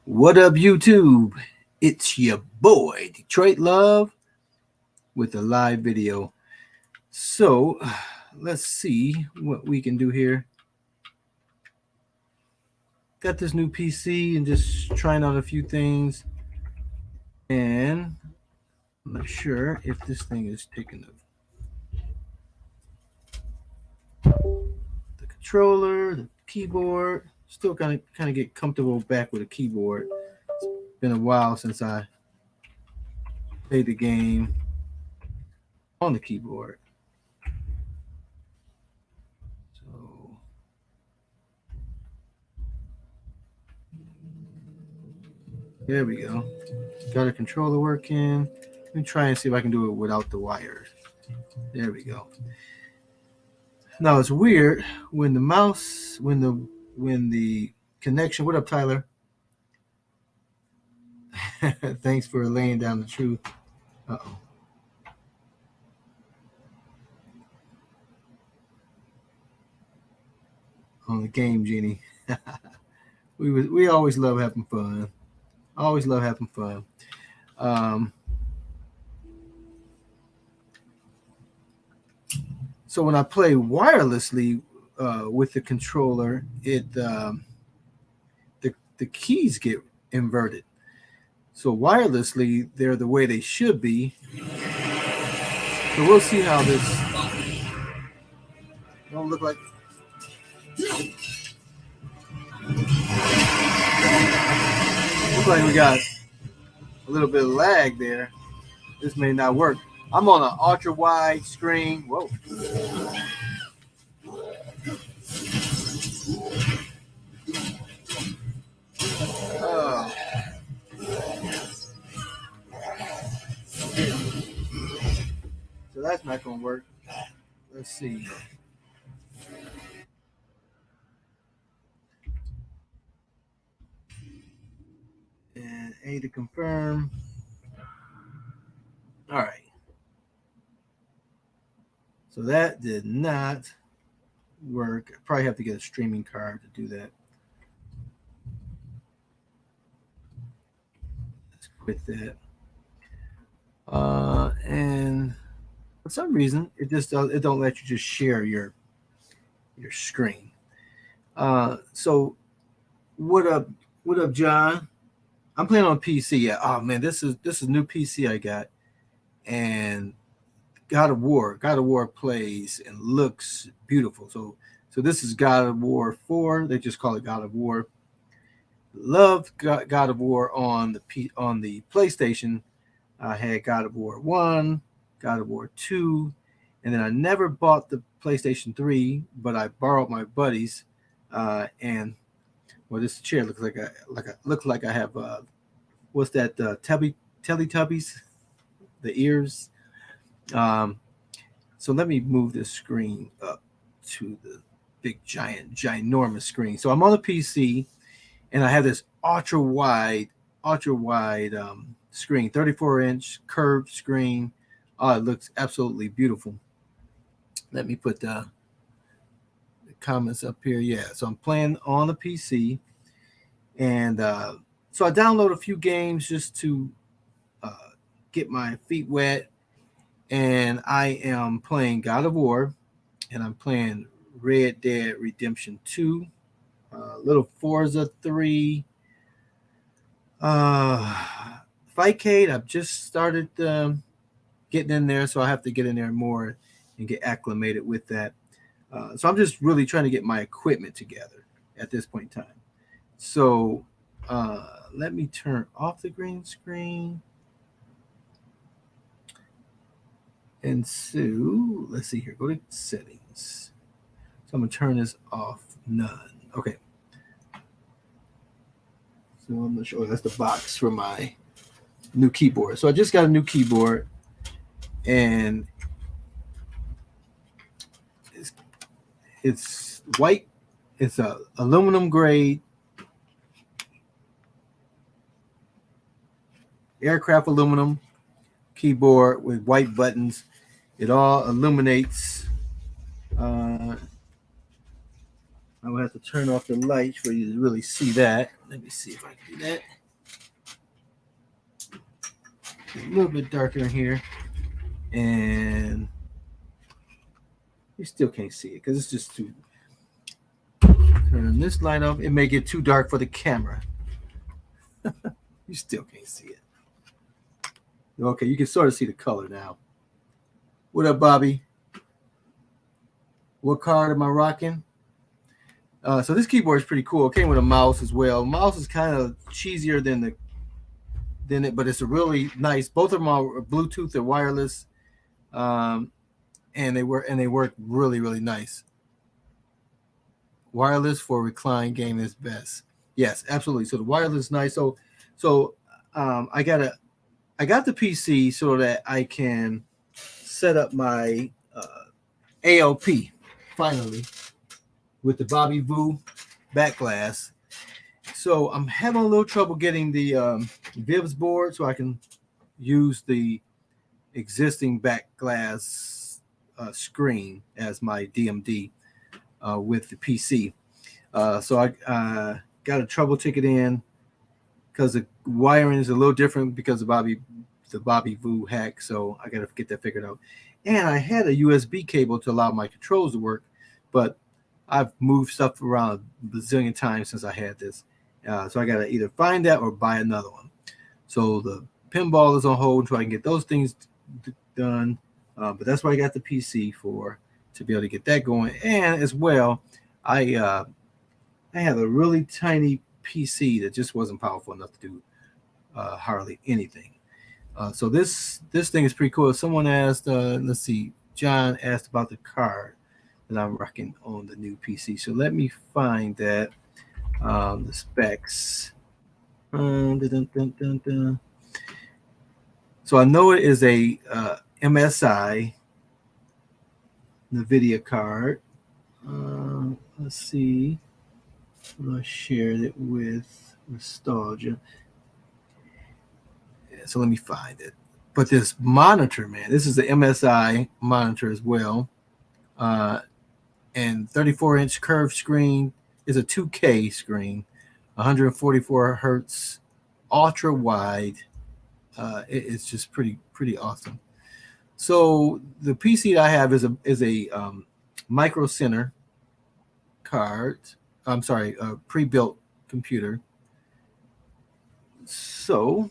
What up, YouTube? It's your boy, Detroit Love, with a live video. So, let's see what we can do here. Got this new PC and just trying out a few things. And I'm not sure if this thing is taking the controller, the keyboard. Still kind of get comfortable back with a keyboard. It's been a while since I played the game on the keyboard. So there we go. Got a controller working. Let me try and see if I can do it without the wires. There we go. Now it's weird when the mouse, when the connection. What up, Tyler? Thanks for laying down the truth. Uh-oh. On the game, Genie. we always love having fun. Always love having fun. Um, so when I play wirelessly with the controller, the keys get inverted. So wirelessly, they're the way they should be. So we'll see how this don't look like. Looks like we got a little bit of lag there. This may not work. I'm on an ultra wide screen. Whoa. Oh. So that's not going to work. Let's see. And A to confirm. All right. So that did not work. I probably have to get a streaming card to do that. Let's quit that. And for some reason, it don't let you just share your screen. So what up, John? I'm playing on PC. Yeah. Oh man, this is new PC I got, and God of War plays and looks beautiful. So this is God of War 4. They just call it God of War. Loved God of War on the PlayStation. I had God of War 1, God of War 2, and then I never bought the PlayStation 3, but I borrowed my buddies. And well, this chair looks like I have what's that Teletubbies, the ears. Um, so let me move this screen up to the big ginormous screen. So I'm on the PC, and I have this ultra wide screen, 34-inch curved screen. Oh, it looks absolutely beautiful. Let me put the comments up here. Yeah, so I'm playing on the PC, and so I download a few games just to uh, get my feet wet. And I am playing God of War, and I'm playing Red Dead Redemption 2, little Forza 3, Fightcade. I've just started getting in there, so I have to get in there more and get acclimated with that. So I'm just really trying to get my equipment together at this point in time. So let me turn off the green screen. And so let's see here. Go to settings. So I'm gonna turn this off. None. Okay. So I'm gonna show. That's the box for my new keyboard. So I just got a new keyboard, and it's white. It's a aluminum grade aircraft aluminum keyboard with white buttons. It all illuminates. I will have to turn off the light for you to really see that. Let me see if I can do that. A little bit darker in here, and you still can't see it because it's just too. Turn this light off. It may get too dark for the camera. You still can't see it. Okay, you can sort of see the color now. What up, Bobby? What card am I rocking? So this keyboard is pretty cool. It came with a mouse as well. Mouse is kind of cheesier than it, but it's a really nice. Both of them are Bluetooth or wireless, and they work really really nice. Wireless for recline game is best. Yes, absolutely. So the wireless is nice. So I got the PC so that I can set up my ALP finally with the Bobby Voo back glass. So I'm having a little trouble getting the Vivs board so I can use the existing back glass screen as my DMD with the PC. So I got a trouble ticket in because the wiring is a little different because of the Bobby Voo hack. So I got to get that figured out. And I had a USB cable to allow my controls to work, but I've moved stuff around a bazillion times since I had this. So I got to either find that or buy another one. So the pinball is on hold until I can get those things done. But that's what I got the PC for, to be able to get that going. And as well, I have a really tiny PC that just wasn't powerful enough to do hardly anything. So this thing is pretty cool. Someone asked, let's see, John asked about the card that I'm rocking on the new PC. So let me find that. The specs. So I know it is a MSI NVIDIA card. Let's see. I shared it with Nostalgia. Yeah, so let me find it. But this monitor, man, this is the MSI monitor as well. And 34-inch curved screen is a 2K screen, 144 hertz, ultra wide. It's just pretty awesome. So the PC that I have is a Micro Center card. I'm sorry, a pre-built computer. So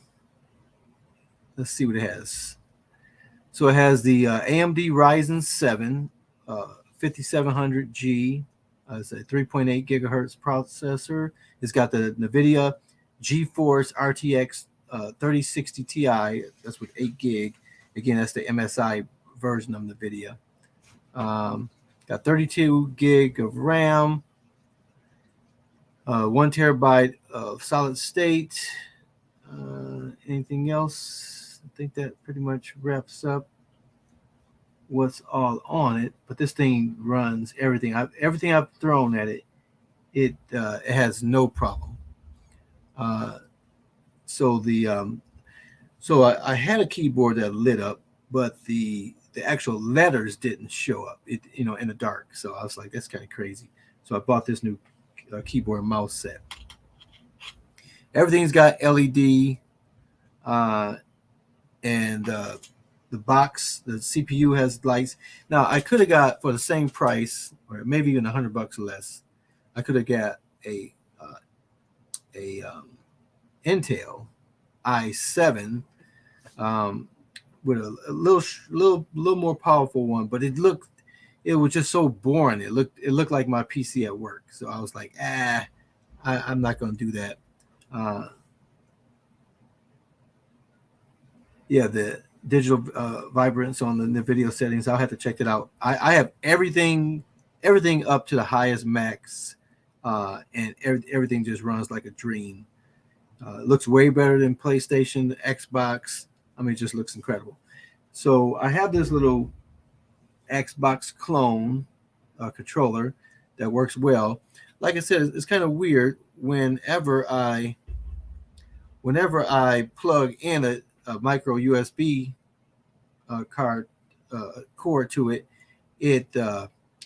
let's see what it has. So it has the AMD Ryzen 7 5700G. It's a 3.8 gigahertz processor. It's got the NVIDIA GeForce RTX 3060 Ti. That's with 8 gig. Again, that's the MSI version of NVIDIA. Got 32 gig of RAM. 1 terabyte of solid state. Anything else? I think that pretty much wraps up what's all on it. But this thing runs everything. Everything I've thrown at it, it has no problem. So I had a keyboard that lit up, but the actual letters didn't show up. It in the dark. So I was like, that's kind of crazy. So I bought this new keyboard and mouse set. Everything's got LED, and the box, the CPU has lights. Now I could have got, for the same price, or maybe even $100 less, I could have got a Intel i7 with a little more powerful one, but it was just so boring. It looked like my PC at work. So I was like, I'm not going to do that. Yeah, the digital vibrance on the NVIDIA settings, I'll have to check it out. I have everything up to the highest max, and everything just runs like a dream. It looks way better than PlayStation, Xbox. I mean, it just looks incredible. So I have this little Xbox clone controller that works well. Like I said, it's kind of weird. Whenever I plug in a micro USB cord to it, it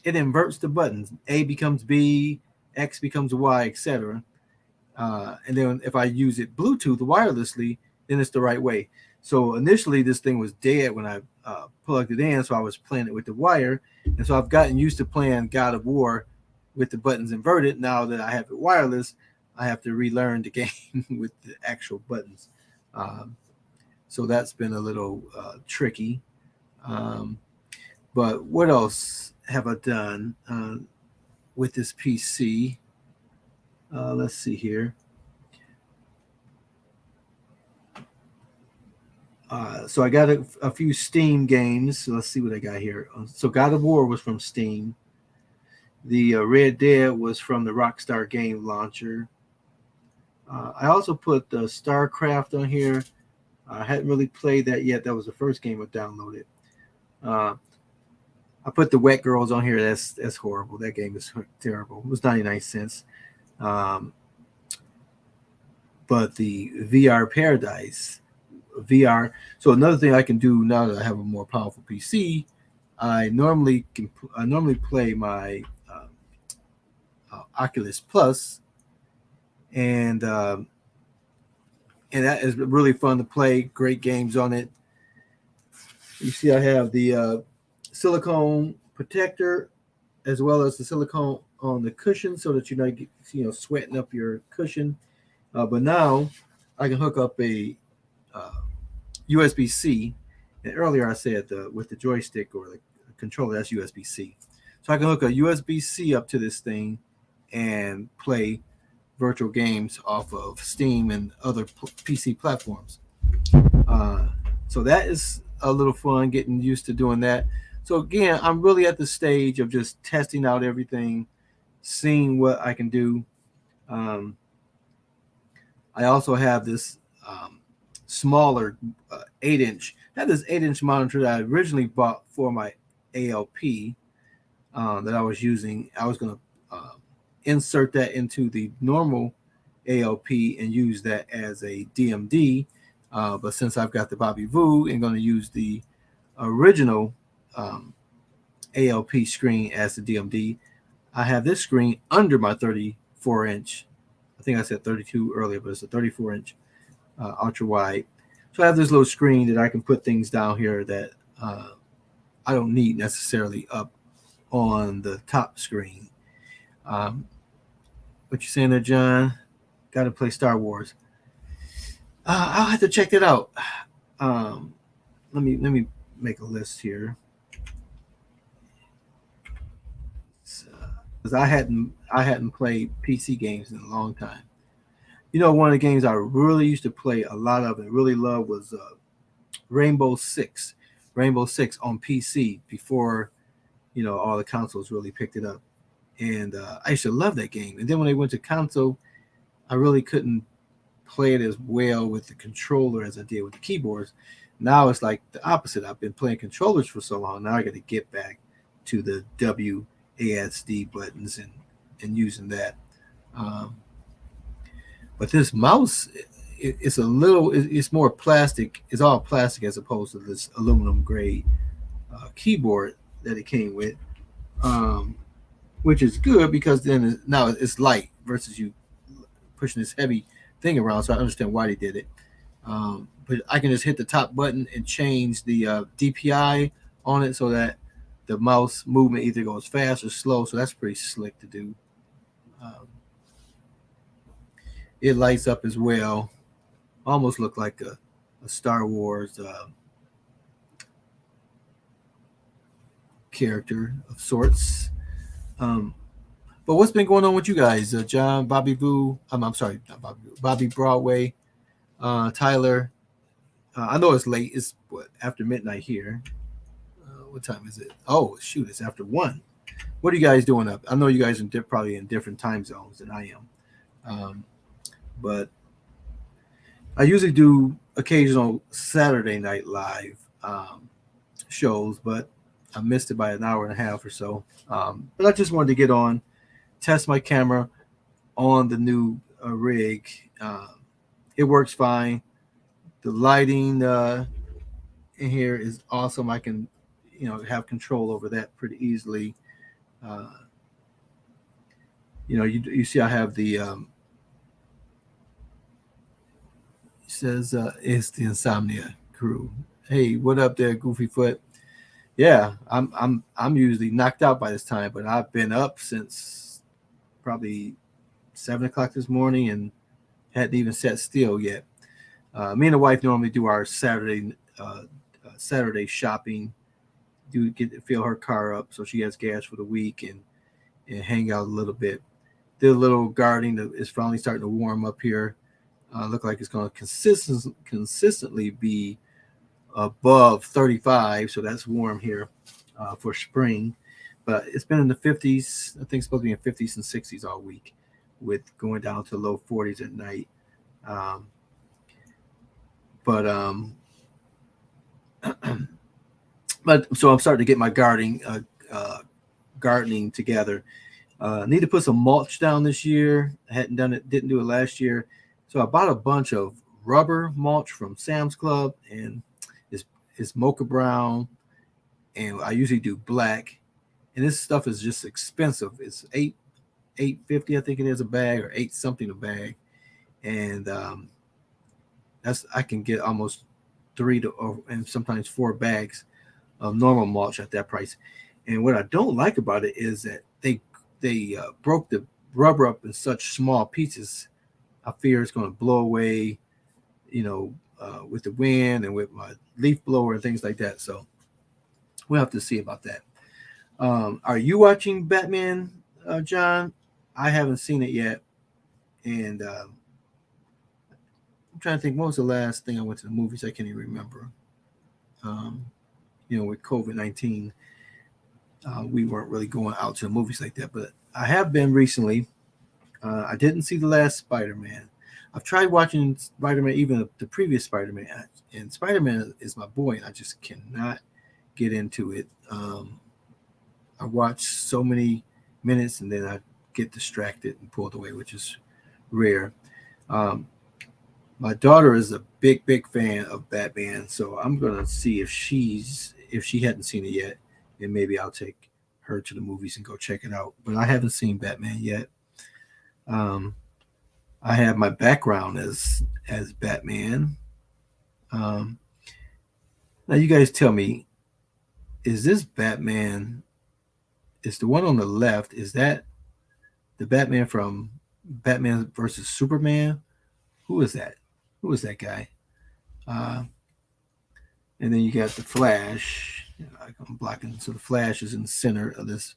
inverts the buttons. A becomes B, X becomes Y, etc. And then if I use it Bluetooth wirelessly, then it's the right way. So initially, this thing was dead when I plugged it in, so I was playing it with the wire, and so I've gotten used to playing God of War with the buttons inverted. Now that I have it wireless, I have to relearn the game with the actual buttons. Um, so that's been a little tricky. Um, but what else have I done with this PC? Let's see here. So I got a few Steam games. So let's see what I got here. So God of War was from Steam. The Red Dead was from the Rockstar Game Launcher. I also put StarCraft on here. I hadn't really played that yet. That was the first game I downloaded. Uh, I put the Wet Girls on here. That's horrible. That game is terrible. It was 99 cents. Um, but the VR Paradise, VR. So another thing I can do now that I have a more powerful PC, I normally play my Oculus Plus, and that is really fun to play. Great games on it. You see, I have the silicone protector as well as the silicone on the cushion, so that you're not sweating up your cushion. But now I can hook up a USB C. And earlier I said with the joystick or the controller, that's USB C. So I can hook a USB C up to this thing and play virtual games off of Steam and other PC platforms. Uh, so that is a little fun, getting used to doing that. So again, I'm really at the stage of just testing out everything, seeing what I can do. Um, I also have this smaller 8-inch. I had this 8-inch monitor that I originally bought for my ALP that I was using. I was going to insert that into the normal ALP and use that as a DMD. But since I've got the Bobby Voo and going to use the original um, ALP screen as the DMD, I have this screen under my 34-inch. I think I said 32 earlier, but it's a 34-inch ultra wide. So I have this little screen that I can put things down here that I don't need necessarily up on the top screen. What you saying there, John? Got to play Star Wars. I'll have to check it out. Let me make a list here. Because I hadn't played PC games in a long time. One of the games I really used to play a lot of and really loved was Rainbow Six. Rainbow Six on PC before all the consoles really picked it up, and I used to love that game. And then when they went to console, I really couldn't play it as well with the controller as I did with the keyboards. Now it's like the opposite. I've been playing controllers for so long. Now I got to get back to the WASD buttons and using that. But this mouse, it's more plastic. It's all plastic as opposed to this aluminum grade keyboard that it came with, which is good because then now it's light versus you pushing this heavy thing around. So I understand why they did it. But I can just hit the top button and change the DPI on it so that the mouse movement either goes fast or slow. So that's pretty slick to do. It lights up as well. Almost look like a Star Wars character of sorts. But what's been going on with you guys, John, Bobby Voo? I'm sorry, not Bobby Voo, Bobby Broadway, Tyler. I know it's late. It's after midnight here. What time is it? Oh, shoot, it's after 1. What are you guys doing up? I know you guys are probably in different time zones than I am. But I usually do occasional Saturday Night Live shows, but I missed it by an hour and a half or so. But I just wanted to get on, test my camera on the new rig. It works fine. The lighting in here is awesome. I can, have control over that pretty easily. You see I have the it says it's the Insomnia Crew. Hey, what up there, Goofy Foot? Yeah, I'm usually knocked out by this time, but I've been up since probably 7 o'clock this morning and hadn't even sat still yet. Me and the wife normally do our Saturday shopping. Do get to fill her car up so she has gas for the week and hang out a little bit. Did a little gardening. It's finally starting to warm up here. Look like it's going to consistently be above 35, so that's warm here for spring. But it's been in the 50s. I think it's supposed to be in 50s and 60s all week, with going down to low 40s at night. Um, but but so I'm starting to get my gardening together. Need to put some mulch down this year. I hadn't done it, didn't do it last year, so I bought a bunch of rubber mulch from Sam's Club, and it's it's mocha brown, and I usually do black. And this stuff is just expensive. It's eight $8.50, I think it is a bag, or eight something a bag, and that's I can get almost and sometimes 4 bags of normal mulch at that price. And what I don't like about it is that they broke the rubber up in such small pieces. I fear it's going to blow away, with the wind and with my leaf blower and things like that. So we'll have to see about that. Are you watching Batman, John? I haven't seen it yet, and I'm trying to think. What was the last thing I went to the movies? I can't even remember. Um, with COVID-19, we weren't really going out to the movies like that. But I have been recently. I didn't see the last Spider-Man. I've tried watching Spider-Man, even the previous Spider-Man, and Spider-Man is my boy, and I just cannot get into it. I watch so many minutes and then I get distracted and pulled away, which is rare. Um, my daughter is a big fan of Batman, so I'm gonna see if she hadn't seen it yet, and maybe I'll take her to the movies and go check it out. But I haven't seen Batman yet. Um, I have my background as Batman. Um, Now you guys tell me, is this Batman? Is the one on the left? Is that the Batman from Batman versus Superman? Who is that? Who is that guy? Uh, and then you got the Flash. I'm blocking, so the Flash is in the center of this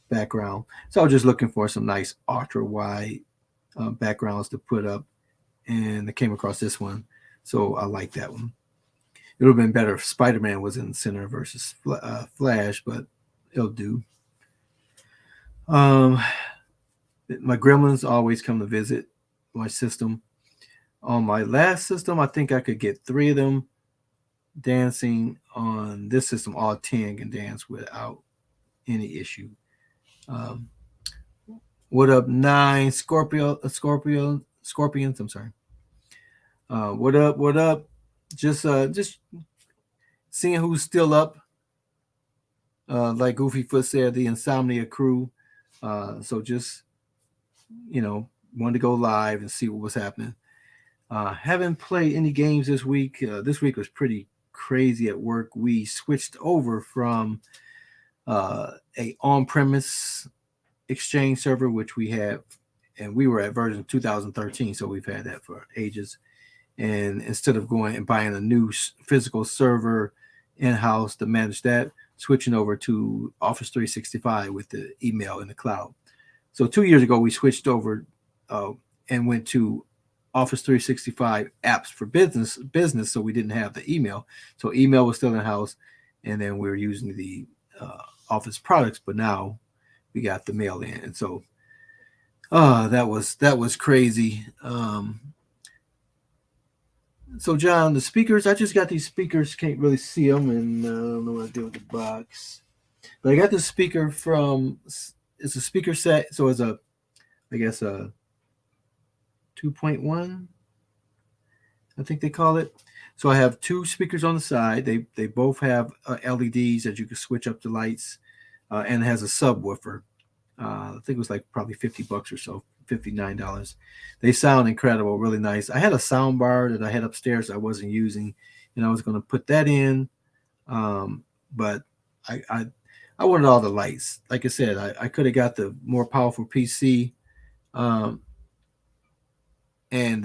background. So I was just looking for some nice ultra wide backgrounds to put up, and I came across this one, so I like that one. It would have been better if Spider Man was in the center versus Flash, but it'll do. Um, my gremlins always come to visit my system. On my last system, I think I could get 3 of them dancing. On this system, all 10 can dance without any issue. Um, what up, 9 scorpions? I'm sorry. What up? What up? Just seeing who's still up. Like Goofy Foot said, the Insomnia Crew. So just wanted to go live and see what was happening. Haven't played any games this week. This week was pretty crazy at work. We switched over from a on-premise Exchange server, which we have, and we were at version 2013, so we've had that for ages. And instead of going and buying a new physical server in-house to manage that, switching over to Office 365 with the email in the cloud. So 2 years ago, we switched over and went to Office 365 apps for business, so we didn't have the email. So email was still in house, and then we were using the Office products, but now we got the mail in, and so that was crazy. So John, the speakers, I just got these speakers, can't really see them, and I don't know what I did with the box. But I got this speaker from, it's a speaker set, so it's I guess a 2.1, I think they call it. So I have 2 speakers on the side. They both have LEDs that you can switch up the lights, and it has a subwoofer. I think it was like probably $50 or so, $59. They sound incredible, really nice. I had a sound bar that I had upstairs I wasn't using, and I was going to put that in, but I, I I wanted all the lights. Like I said, I could have got the more powerful PC, um, and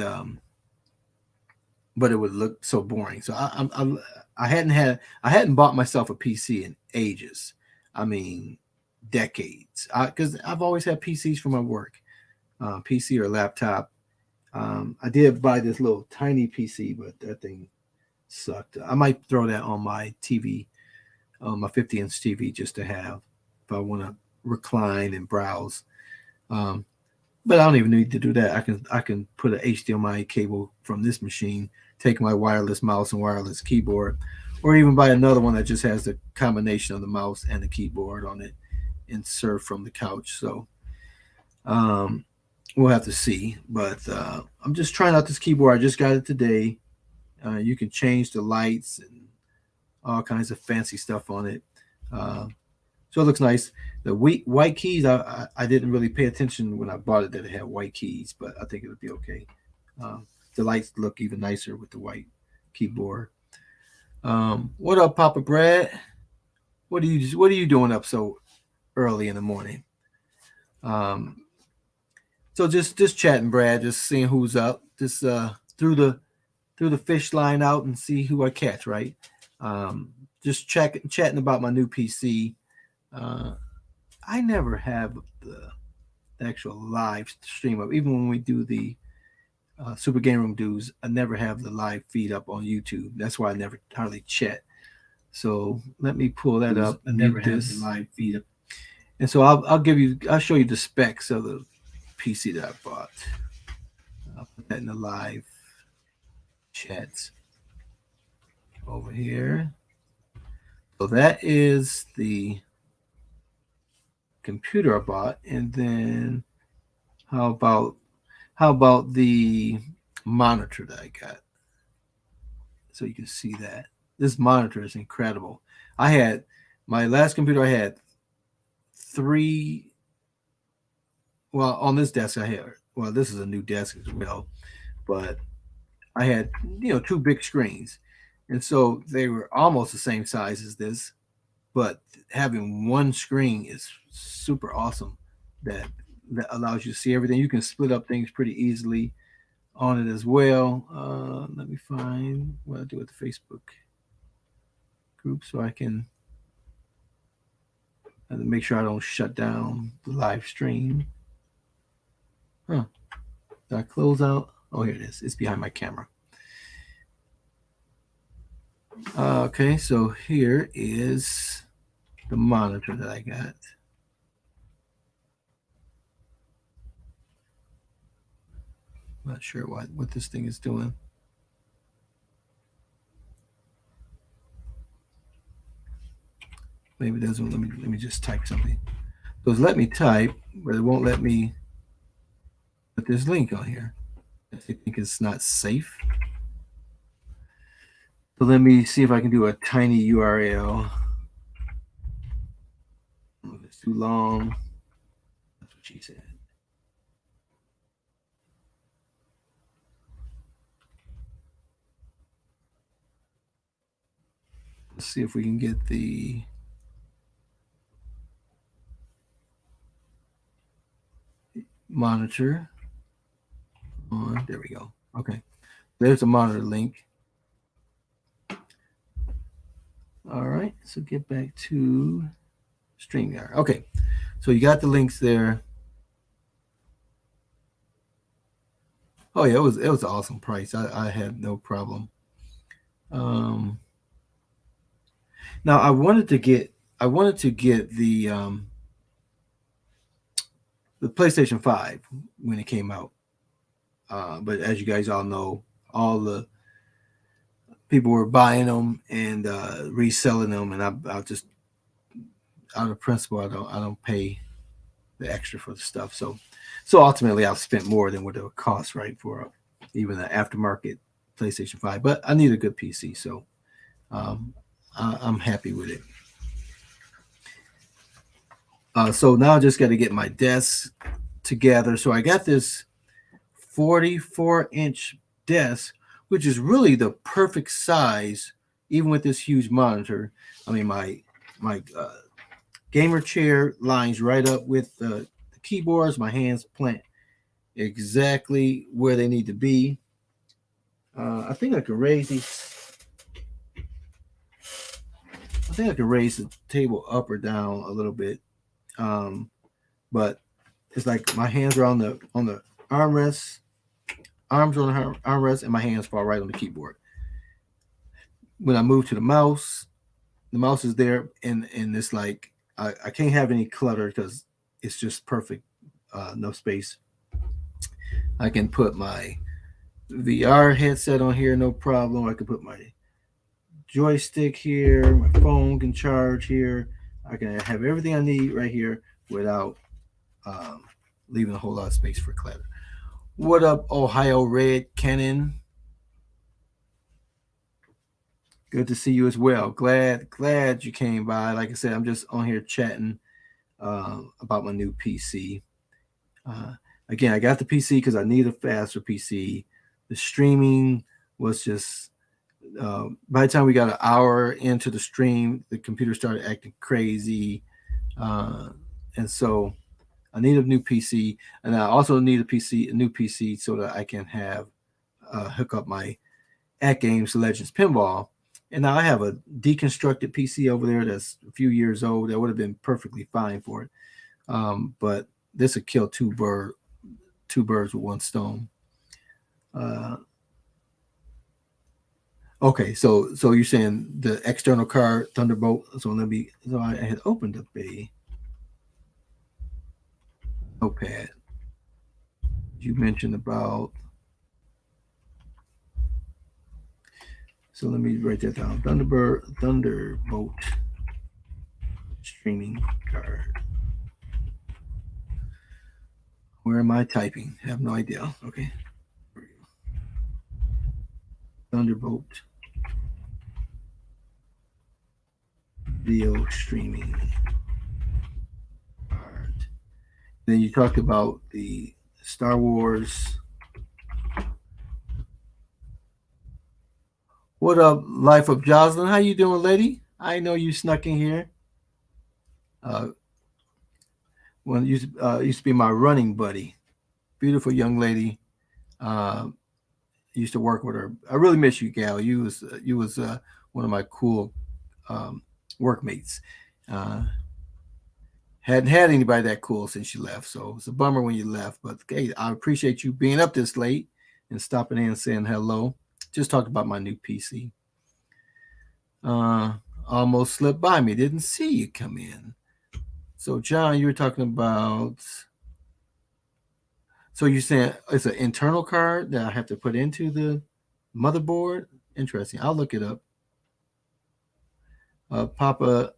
but it would look so boring. So I hadn't bought myself a PC in ages. I mean, decades. Because I've always had PCs for my work, PC or laptop. I did buy this little tiny PC, but that thing sucked. I might throw that on my TV, on my 50-inch TV, just to have if I want to recline and browse. Um, but I don't even need to do that. I can put an HDMI cable from this machine, take my wireless mouse and wireless keyboard, or even buy another one that just has the combination of the mouse and the keyboard on it, and surf from the couch. So um, we'll have to see. But I'm just trying out this keyboard. I just got it today. You can change the lights and all kinds of fancy stuff on it. Uh, so it looks nice. The white keys, I didn't really pay attention when I bought it that it had white keys, but I think it'll be okay. Um, the lights look even nicer with the white keyboard. What up, Papa Brad? What are you doing up so early in the morning? Um, so just chatting, Brad. Just seeing who's up. Just through the fish line out and see who I catch. Right. Just chatting about my new PC. Uh, I never have the actual live stream up. Even when we do the Super Game Room dues, I never have the live feed up on YouTube. That's why I never hardly chat. So let me pull that up. I never have the live feed up. And so I'll show you the specs of the PC that I bought. I'll put that in the live chats over here. So that is the computer I bought, and then how about the monitor that I got? So you can see that this monitor is incredible. I had my last computer. I had three. Well, on this desk I had. Well, this is a new desk as well, but I had two big screens, and so they were almost the same size as this, but having one screen is super awesome. That that allows you to see everything. You can split up things pretty easily on it as well. Let me find what I do with the Facebook group so I can make sure I don't shut down the live stream. Huh? Did I close out? Oh, here it is. It's behind my camera. Okay, so here is the monitor that I got. Not sure what this thing is doing. Maybe it doesn't let me just type something. So it's let me type, but it won't let me put this link on here. I think it's not safe. So let me see if I can do a tiny URL. If it's too long. That's what she said. Let's see if we can get the monitor on. There we go. Okay. There's a monitor link. All right. So get back to StreamYard. Okay. So you got the links there. Oh yeah, it was an awesome price. I had no problem. Um, Now I wanted to get the PlayStation 5 when it came out. But as you guys all know, all the people were buying them and reselling them, and I just out of principle I don't pay the extra for the stuff. So ultimately I've spent more than what it would cost, right, for even an aftermarket PlayStation 5. But I need a good PC, so I'm happy with it. So now I just got to get my desk together. So I got this 44-inch desk, which is really the perfect size, even with this huge monitor. I mean, my gamer chair lines right up with the keyboards. My hands plant exactly where they need to be. I think I can raise these. I think I can raise the table up or down a little bit, but it's like my hands are on the armrest, arms on the armrest, and my hands fall right on the keyboard. When I move to the mouse is there, and it's like I can't have any clutter because it's just perfect, no space. I can put my VR headset on here, no problem. I can put my joystick here. My phone can charge here. I can have everything I need right here without um, leaving a whole lot of space for clutter. What up, Ohio Red Cannon? Good to see you as well. Glad you came by. Like I said, I'm just on here chatting about my new PC. Uh, Again, I got the PC because I need a faster PC. The streaming was just by the time we got an hour into the stream, the computer started acting crazy, uh, and so I need a new PC, and I also need a new PC, so that I can have hook up my At Games Legends Pinball. And now I have a deconstructed PC over there that's a few years old that would have been perfectly fine for it, but this would kill two birds with one stone. Uh, okay, so you're saying the external card Thunderbolt? So I had opened up a notepad. You mentioned about. So let me write that down. Thunderbolt streaming card. Where am I typing? I have no idea. Okay. Thunderbolt video streaming card. Then you talked about the Star Wars. What up, Life of Jocelyn? How you doing, lady? I know you snuck in here. Well, used to be my running buddy. Beautiful young lady. Uh, used to work with her. I really miss you, gal. You was one of my cool um, workmates. Uh, hadn't had anybody that cool since you left, so it's a bummer when you left. But hey, I appreciate you being up this late and stopping in and saying hello. Just talked about my new PC. Uh, Almost slipped by me. Didn't see you come in. So, John, you were talking about. So you saying it's an internal card that I have to put into the motherboard? Interesting. I'll look it up. Papa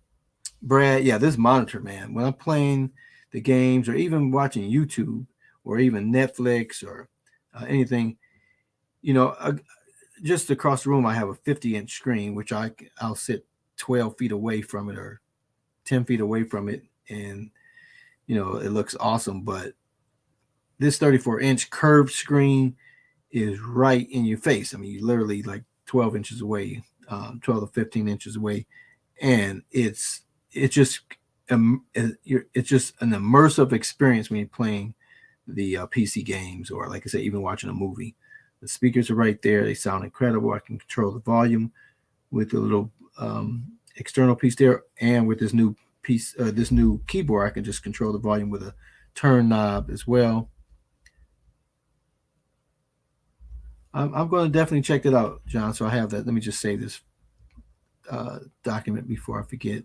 Brad, yeah, this monitor, man. When I'm playing the games or even watching YouTube or even Netflix or anything, you know, just across the room, I have a 50-inch screen, which I'll sit 12 feet away from it or 10 feet away from it, and it looks awesome. But this 34-inch curved screen is right in your face. I mean, you literally like 12 inches away, 12 to 15 inches away, and it's just it's just an immersive experience when you're playing the PC games, or like I said, even watching a movie. The speakers are right there; they sound incredible. I can control the volume with the little external piece there, and with this new piece, this new keyboard, I can just control the volume with a turn knob as well. I'm going to definitely check that out, John. So I have that. Let me just save this document before I forget.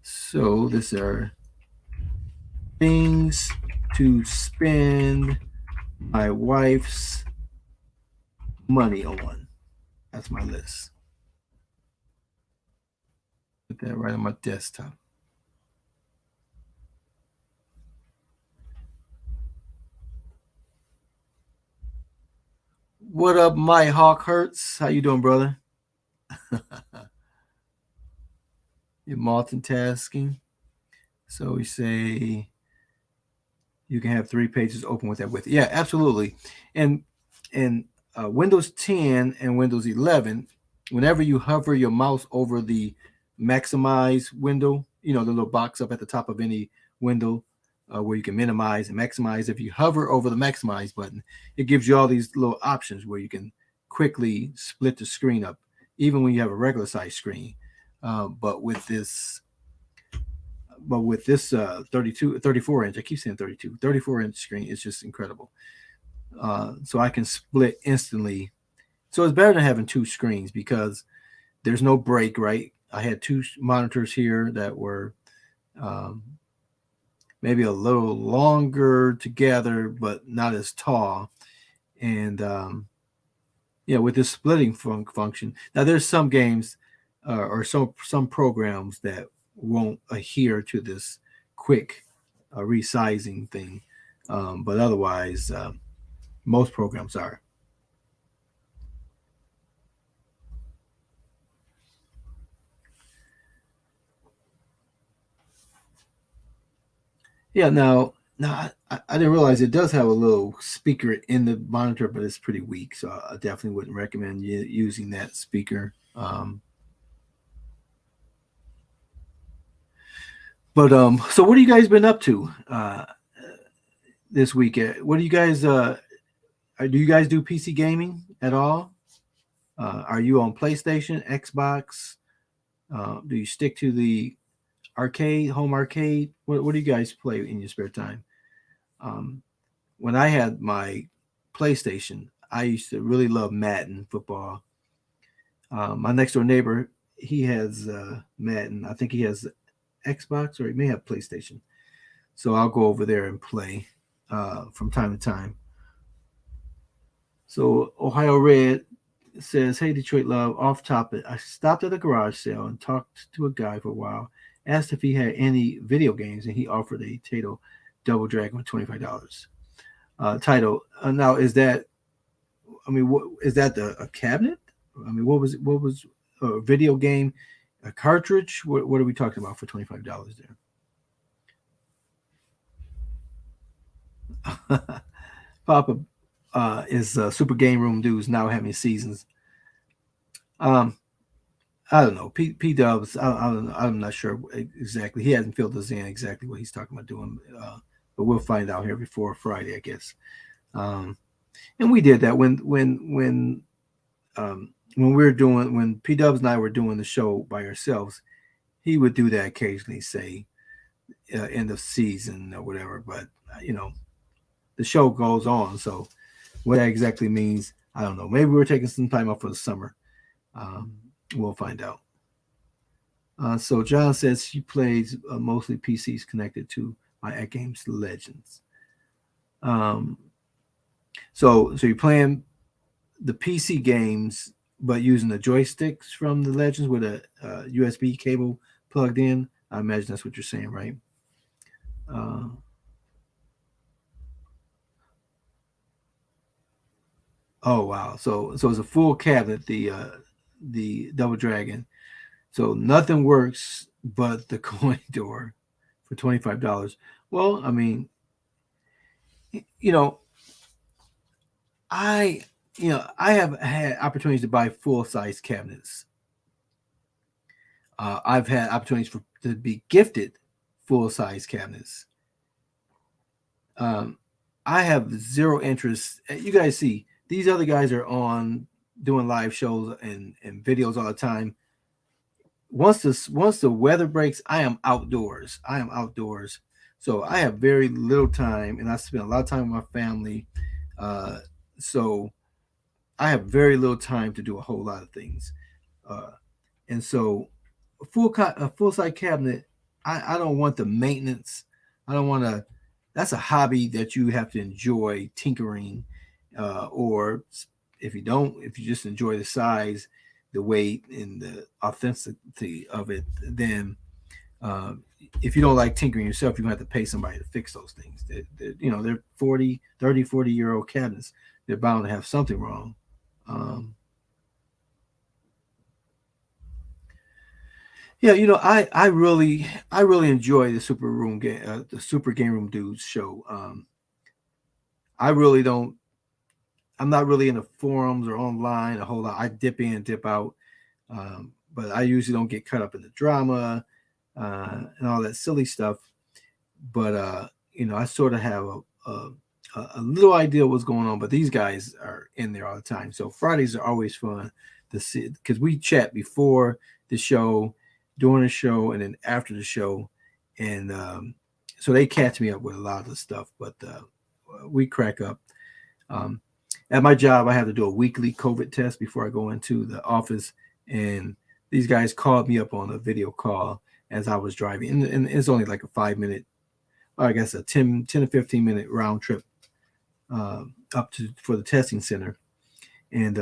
So these are things to spend my wife's money on. That's my list. Put that right on my desktop. What up, my Hawk Hurts? How you doing, brother? You're multitasking. So we say you can have 3 pages open with that width. Yeah, absolutely. And Windows 10 and Windows 11, whenever you hover your mouse over the maximize window, the little box up at the top of any window where you can minimize and maximize. If you hover over the maximize button, it gives you all these little options where you can quickly split the screen up, even when you have a regular size screen. But with this 34 inch, I keep saying 34-inch screen, is just incredible. So I can split instantly. So it's better than having 2 screens because there's no break, right? I had 2 monitors here that were maybe a little longer together, but not as tall. And with this splitting function, now there's some games or some programs that won't adhere to this quick resizing thing, but otherwise, most programs are. Yeah, now I didn't realize it does have a little speaker in the monitor, but it's pretty weak, so I definitely wouldn't recommend using that speaker. So what have you guys been up to this weekend? What do you guys do? You guys do PC gaming at all? Are you on PlayStation, Xbox? Do you stick to the home arcade? What do you guys play in your spare time? When I had my PlayStation, I used to really love Madden football. My next door neighbor, he has Madden. I think he has Xbox or he may have PlayStation. So I'll go over there and play from time to time. So Ohio Red says, "Hey Detroit Love, off topic. I stopped at a garage sale and talked to a guy for a while. Asked if he had any video games, and he offered a Tato Double Dragon for $25. Title. Now, is that? I mean, is that a cabinet? I mean, what was a video game? A cartridge? What are we talking about for $25 there?" Papa is Super Game Room dudes now having seasons. I don't know. P Dubs. I don't know. I'm not sure exactly. He hasn't filled us in exactly what he's talking about doing, but we'll find out here before Friday, I guess. And we did that when P Dubs and I were doing the show by ourselves. He would do that occasionally, say end of season or whatever. But the show goes on. So what that exactly means, I don't know. Maybe we're taking some time off for the summer. We'll find out. So John says she plays mostly PCs connected to my At Games Legends. So you're playing the PC games, but using the joysticks from the Legends with a USB cable plugged in. I imagine that's what you're saying, right? Oh wow! So it's a full cabinet, the Double Dragon. So nothing works but the coin door for $25. Well, I mean, I have had opportunities to buy full size cabinets. I've had opportunities to be gifted full size cabinets. I have zero interest. You guys see these other guys are on doing live shows and videos all the time. Once the weather breaks, I am outdoors. So I have very little time, and I spend a lot of time with my family. So I have very little time to do a whole lot of things. And so a full size cabinet, I don't want the maintenance. I don't want to. That's a hobby that you have to enjoy tinkering, or if you just enjoy the size, the weight, and the authenticity of it, then if you don't like tinkering yourself, you're going to have to pay somebody to fix those things. They're 40-year-old cabinets. They're bound to have something wrong. Yeah, I really enjoy the the Super Game Room Dudes show. I really don't. I'm not really in the forums or online a whole lot. I dip in, dip out, but I usually don't get caught up in the drama and all that silly stuff. But I sort of have a little idea what's going on. But these guys are in there all the time, so Fridays are always fun to see because we chat before the show, during the show, and then after the show, and so they catch me up with a lot of the stuff. But we crack up. Um, at my job, I have to do a weekly COVID test before I go into the office, and these guys called me up on a video call as I was driving, and it's only like a 5 minute, I guess a 10 to 15 minute round trip up to for the testing center, and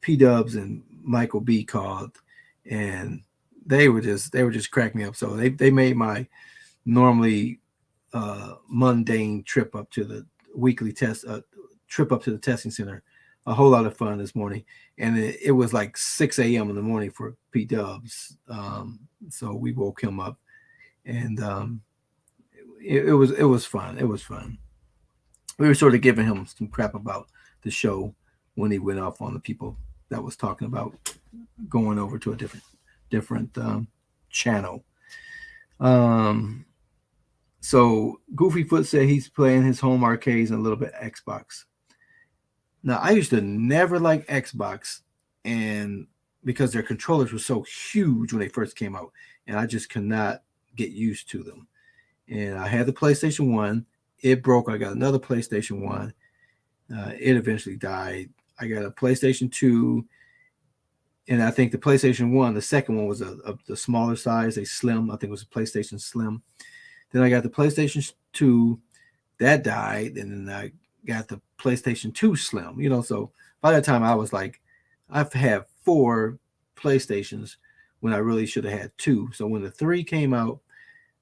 P Dubs and Michael B called, and they were just cracking me up. So they made my normally mundane trip up to the weekly test trip up to the testing center a whole lot of fun this morning, and it was like 6 a.m. in the morning for P Dubs. So we woke him up, and it was fun. It was fun. We were sort of giving him some crap about the show when he went off on the people that was talking about going over to a different channel. Um, so Goofy Foot said he's playing his home arcades and a little bit Xbox. Now I used to never like Xbox, and because their controllers were so huge when they first came out, and I just could not get used to them. And I had the PlayStation 1. It broke. I got another PlayStation 1. It eventually died. I got a PlayStation 2. And I think the PlayStation 1, the second one was the smaller size, a slim. I think it was a PlayStation Slim. Then I got the PlayStation 2. That died. And then I got the PlayStation 2 Slim. So by that time I was like, I've had 4 PlayStations when I really should have had 2. So when the 3 came out,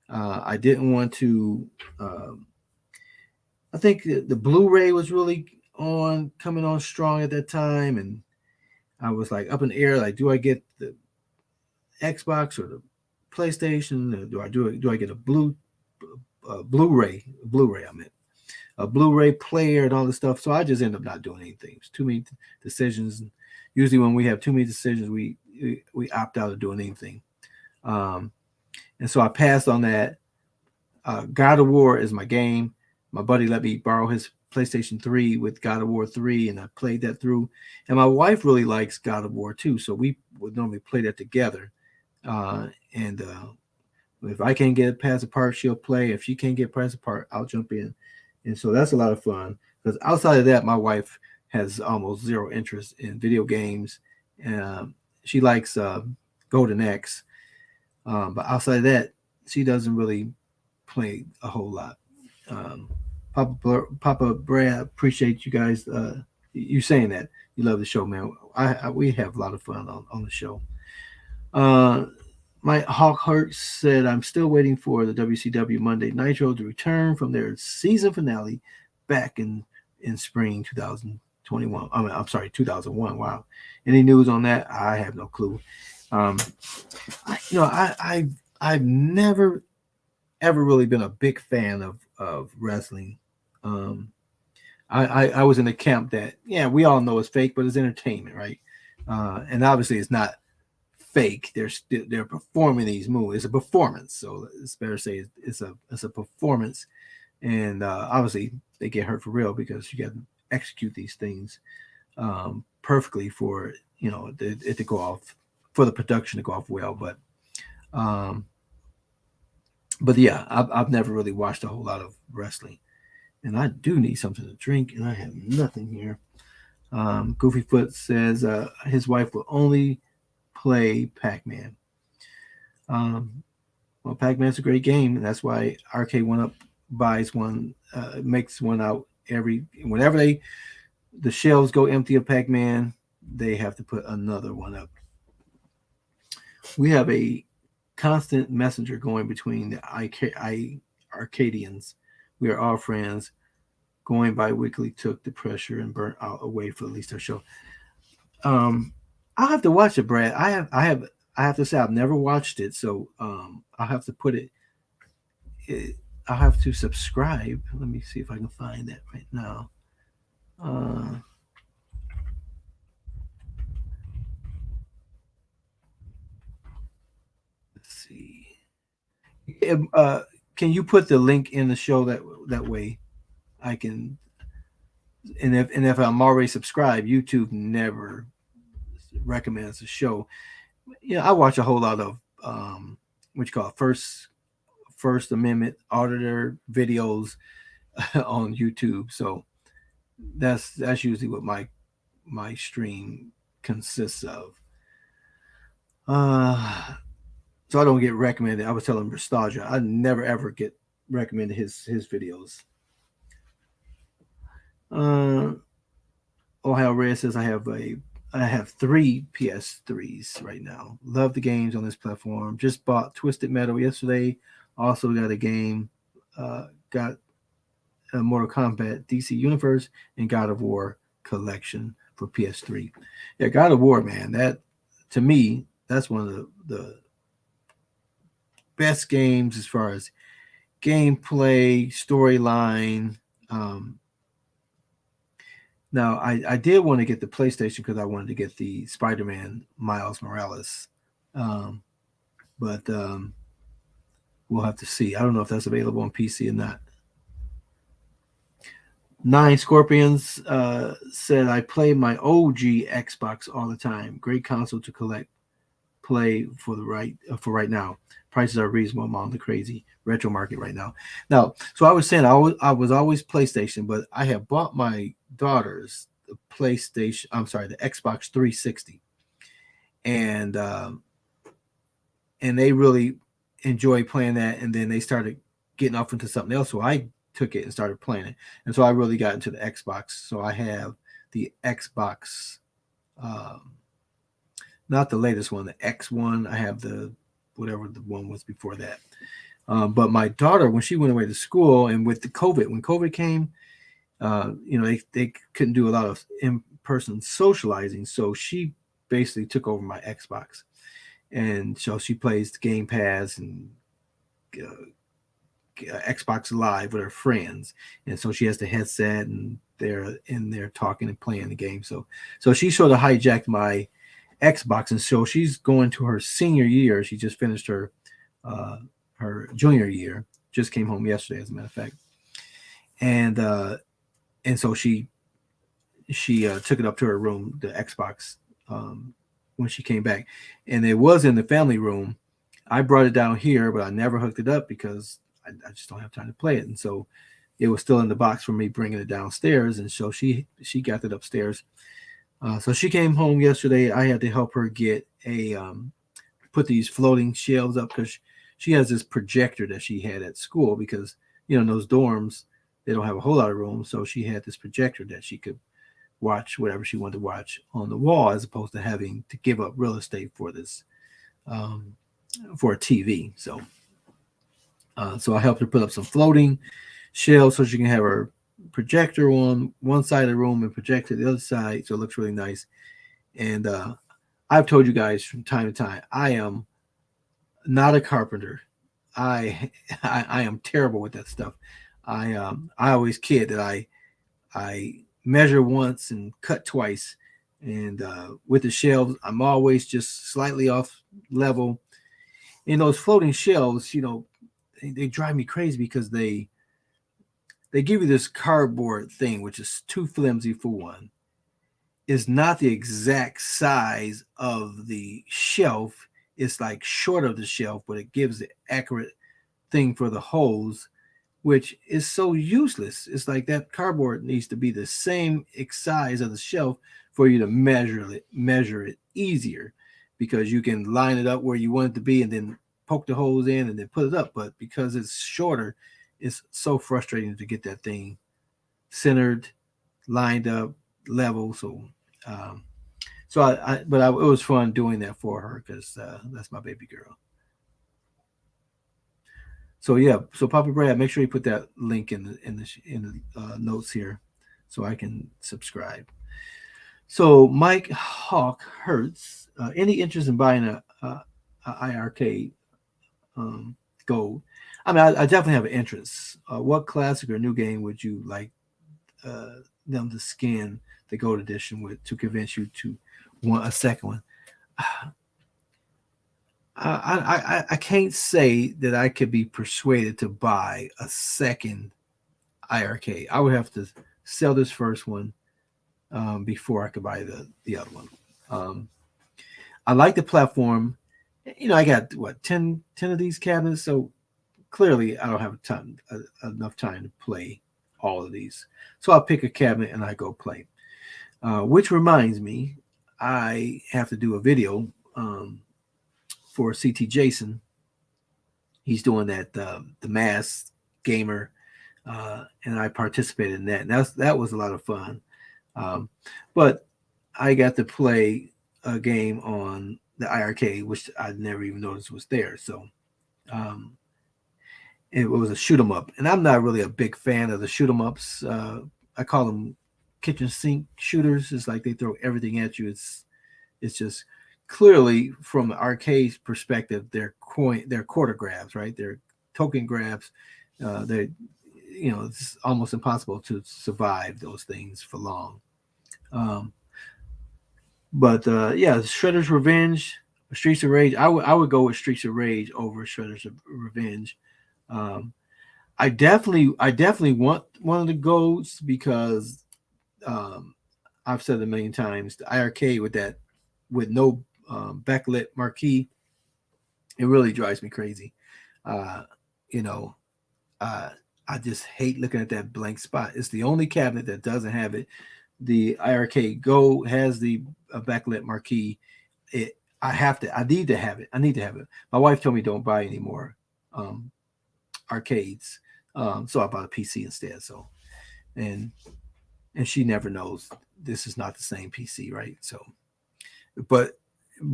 I didn't want to. I think the Blu-ray was really coming on strong at that time, and I was like up in the air. Like, do I get the Xbox or the PlayStation? Or do I get a Blu-ray? Blu-ray, I meant a Blu-ray player and all this stuff. So I just ended up not doing anything. It was too many decisions. And usually, when we have too many decisions, we opt out of doing anything. And so I passed on that. God of War is my game. My buddy let me borrow his PlayStation 3 with God of War 3, and I played that through. And my wife really likes God of War 2, so we would normally play that together. And if I can't get past a part, she'll play. If she can't get past a part, I'll jump in. And so that's a lot of fun. Because outside of that, my wife has almost zero interest in video games. She likes Golden Axe. But outside of that, she doesn't really play a whole lot. Papa Brad, appreciate you guys. You saying that you love the show, man. We have a lot of fun on the show. My Hawk Hurt said, I'm still waiting for the WCW Monday Nitro to return from their season finale back in spring 2021. I'm sorry, 2001. Wow. Any news on that? I have no clue. I've never ever really been a big fan of wrestling. I was in a camp that, yeah, we all know it's fake, but it's entertainment, right? And obviously it's not fake. They're performing these moves. It's a performance, so it's better to say it's a performance. And obviously they get hurt for real because you got to execute these things perfectly for it to go off, for the production to go off well. But yeah, I've never really watched a whole lot of wrestling, and I do need something to drink, and I have nothing here. Goofy Foot says his wife will only play Pac-Man. Well, Pac-Man's a great game, and that's why Arcade One Up buys one, makes one out whenever the shelves go empty of Pac-Man, they have to put another one up. We have a constant messenger going between the Arcadians. We are all friends. Going bi-weekly took the pressure and burnt out away for at least our show. I'll have to watch it, Brad. I have to say I've never watched it, so I'll have to put it. I'll have to subscribe. Let me see if I can find that right now. Uh, let's see. Can you put the link in the show that way I can? And if I'm already subscribed, YouTube never recommends the show. I watch a whole lot of what you call First Amendment auditor videos on YouTube. So that's usually what my stream consists of. So I don't get recommended. I was telling Nostalgia, I never ever get recommended his videos. Uh, Ohio Red says I have 3 PS3s right now. Love the games on this platform. Just bought Twisted Metal yesterday. Also got a game. Got a Mortal Kombat DC Universe and God of War collection for PS3. Yeah, God of War, man. That to me, that's one of the best games as far as gameplay, storyline. Now, I did want to get the PlayStation because I wanted to get the Spider-Man Miles Morales, but we'll have to see. I don't know if that's available on PC or not. Nine Scorpions said I play my OG Xbox all the time. Great console to play for right now. Prices are reasonable among the crazy retro market right now. Now, so I was saying I was always PlayStation, but I have bought my daughters the PlayStation. I'm sorry, the Xbox 360, and they really enjoy playing that. And then they started getting off into something else, so I took it and started playing it, and so I really got into the Xbox. So I have the Xbox. Not the latest one, the X1. I have the whatever the one was before that. But my daughter, when she went away to school, and with the COVID, when COVID came, they couldn't do a lot of in-person socializing, so she basically took over my Xbox, and so she plays the Game Pass and Xbox Live with her friends, and so she has the headset, and they're in there talking and playing the game. So she sort of hijacked my Xbox, and so she's going to her senior year. She just finished her junior year. Just came home yesterday, as a matter of fact, and so she took it up to her room, the Xbox, when she came back, and it was in the family room. I brought it down here, but I never hooked it up because I just don't have time to play it, and so it was still in the box for me bringing it downstairs, and so she got it upstairs. So she came home yesterday. I had to help her get put these floating shelves up because she has this projector that she had at school because, in those dorms, they don't have a whole lot of room. So she had this projector that she could watch whatever she wanted to watch on the wall, as opposed to having to give up real estate for this, for a TV. So I helped her put up some floating shelves so she can have her projector on one side of the room and projector the other side, so it looks really nice. And I've told you guys from time to time, I am not a carpenter. I am terrible with that stuff. I always kid that I measure once and cut twice, and with the shelves, I'm always just slightly off level. In those floating shelves, they drive me crazy because they give you this cardboard thing, which is too flimsy for one. It's not the exact size of the shelf. It's like short of the shelf, but it gives the accurate thing for the holes, which is so useless. It's like that cardboard needs to be the same size of the shelf for you to measure it easier, because you can line it up where you want it to be and then poke the holes in and then put it up. But because it's shorter, it's so frustrating to get that thing centered, lined up, level. So it was fun doing that for her because that's my baby girl. So yeah, so Papa Brad, make sure you put that link in the notes here, so I can subscribe. So Mike Hawk Hertz, any interest in buying a IRK gold. I mean, I definitely have an interest. What classic or new game would you like them to scan the gold edition with to convince you to want a second one? I can't say that I could be persuaded to buy a second IRK. I would have to sell this first one before I could buy the other one. Um, I like the platform. You know, I got what 10 of these cabinets, so clearly I don't have enough time to play all of these. So I'll pick a cabinet and I go play. Which reminds me, I have to do a video for CT Jason. He's doing that the mass gamer, and I participated in that. And that was a lot of fun. Um, but I got to play a game on the IRK, which I never even noticed was there. So um, it was a shoot 'em up, and I'm not really a big fan of the shoot 'em ups. I call them kitchen sink shooters. It's like they throw everything at you. It's just clearly from the arcade perspective, they're quarter grabs, right? They're token grabs. They, it's almost impossible to survive those things for long. Um, but yeah, Shredder's Revenge, Streets of Rage. I would go with Streets of Rage over Shredder's Revenge. Um, I definitely want one of the golds because um, I've said it a million times. The IRK with no backlit marquee, it really drives me crazy. Uh, you know, uh, I just hate looking at that blank spot. It's the only cabinet that doesn't have it. The IRK Go has the backlit marquee. I need to have it. I need to have it. My wife told me don't buy any more um, arcades, so I bought a PC instead. So and and she never knows this is not the same PC, right? So, but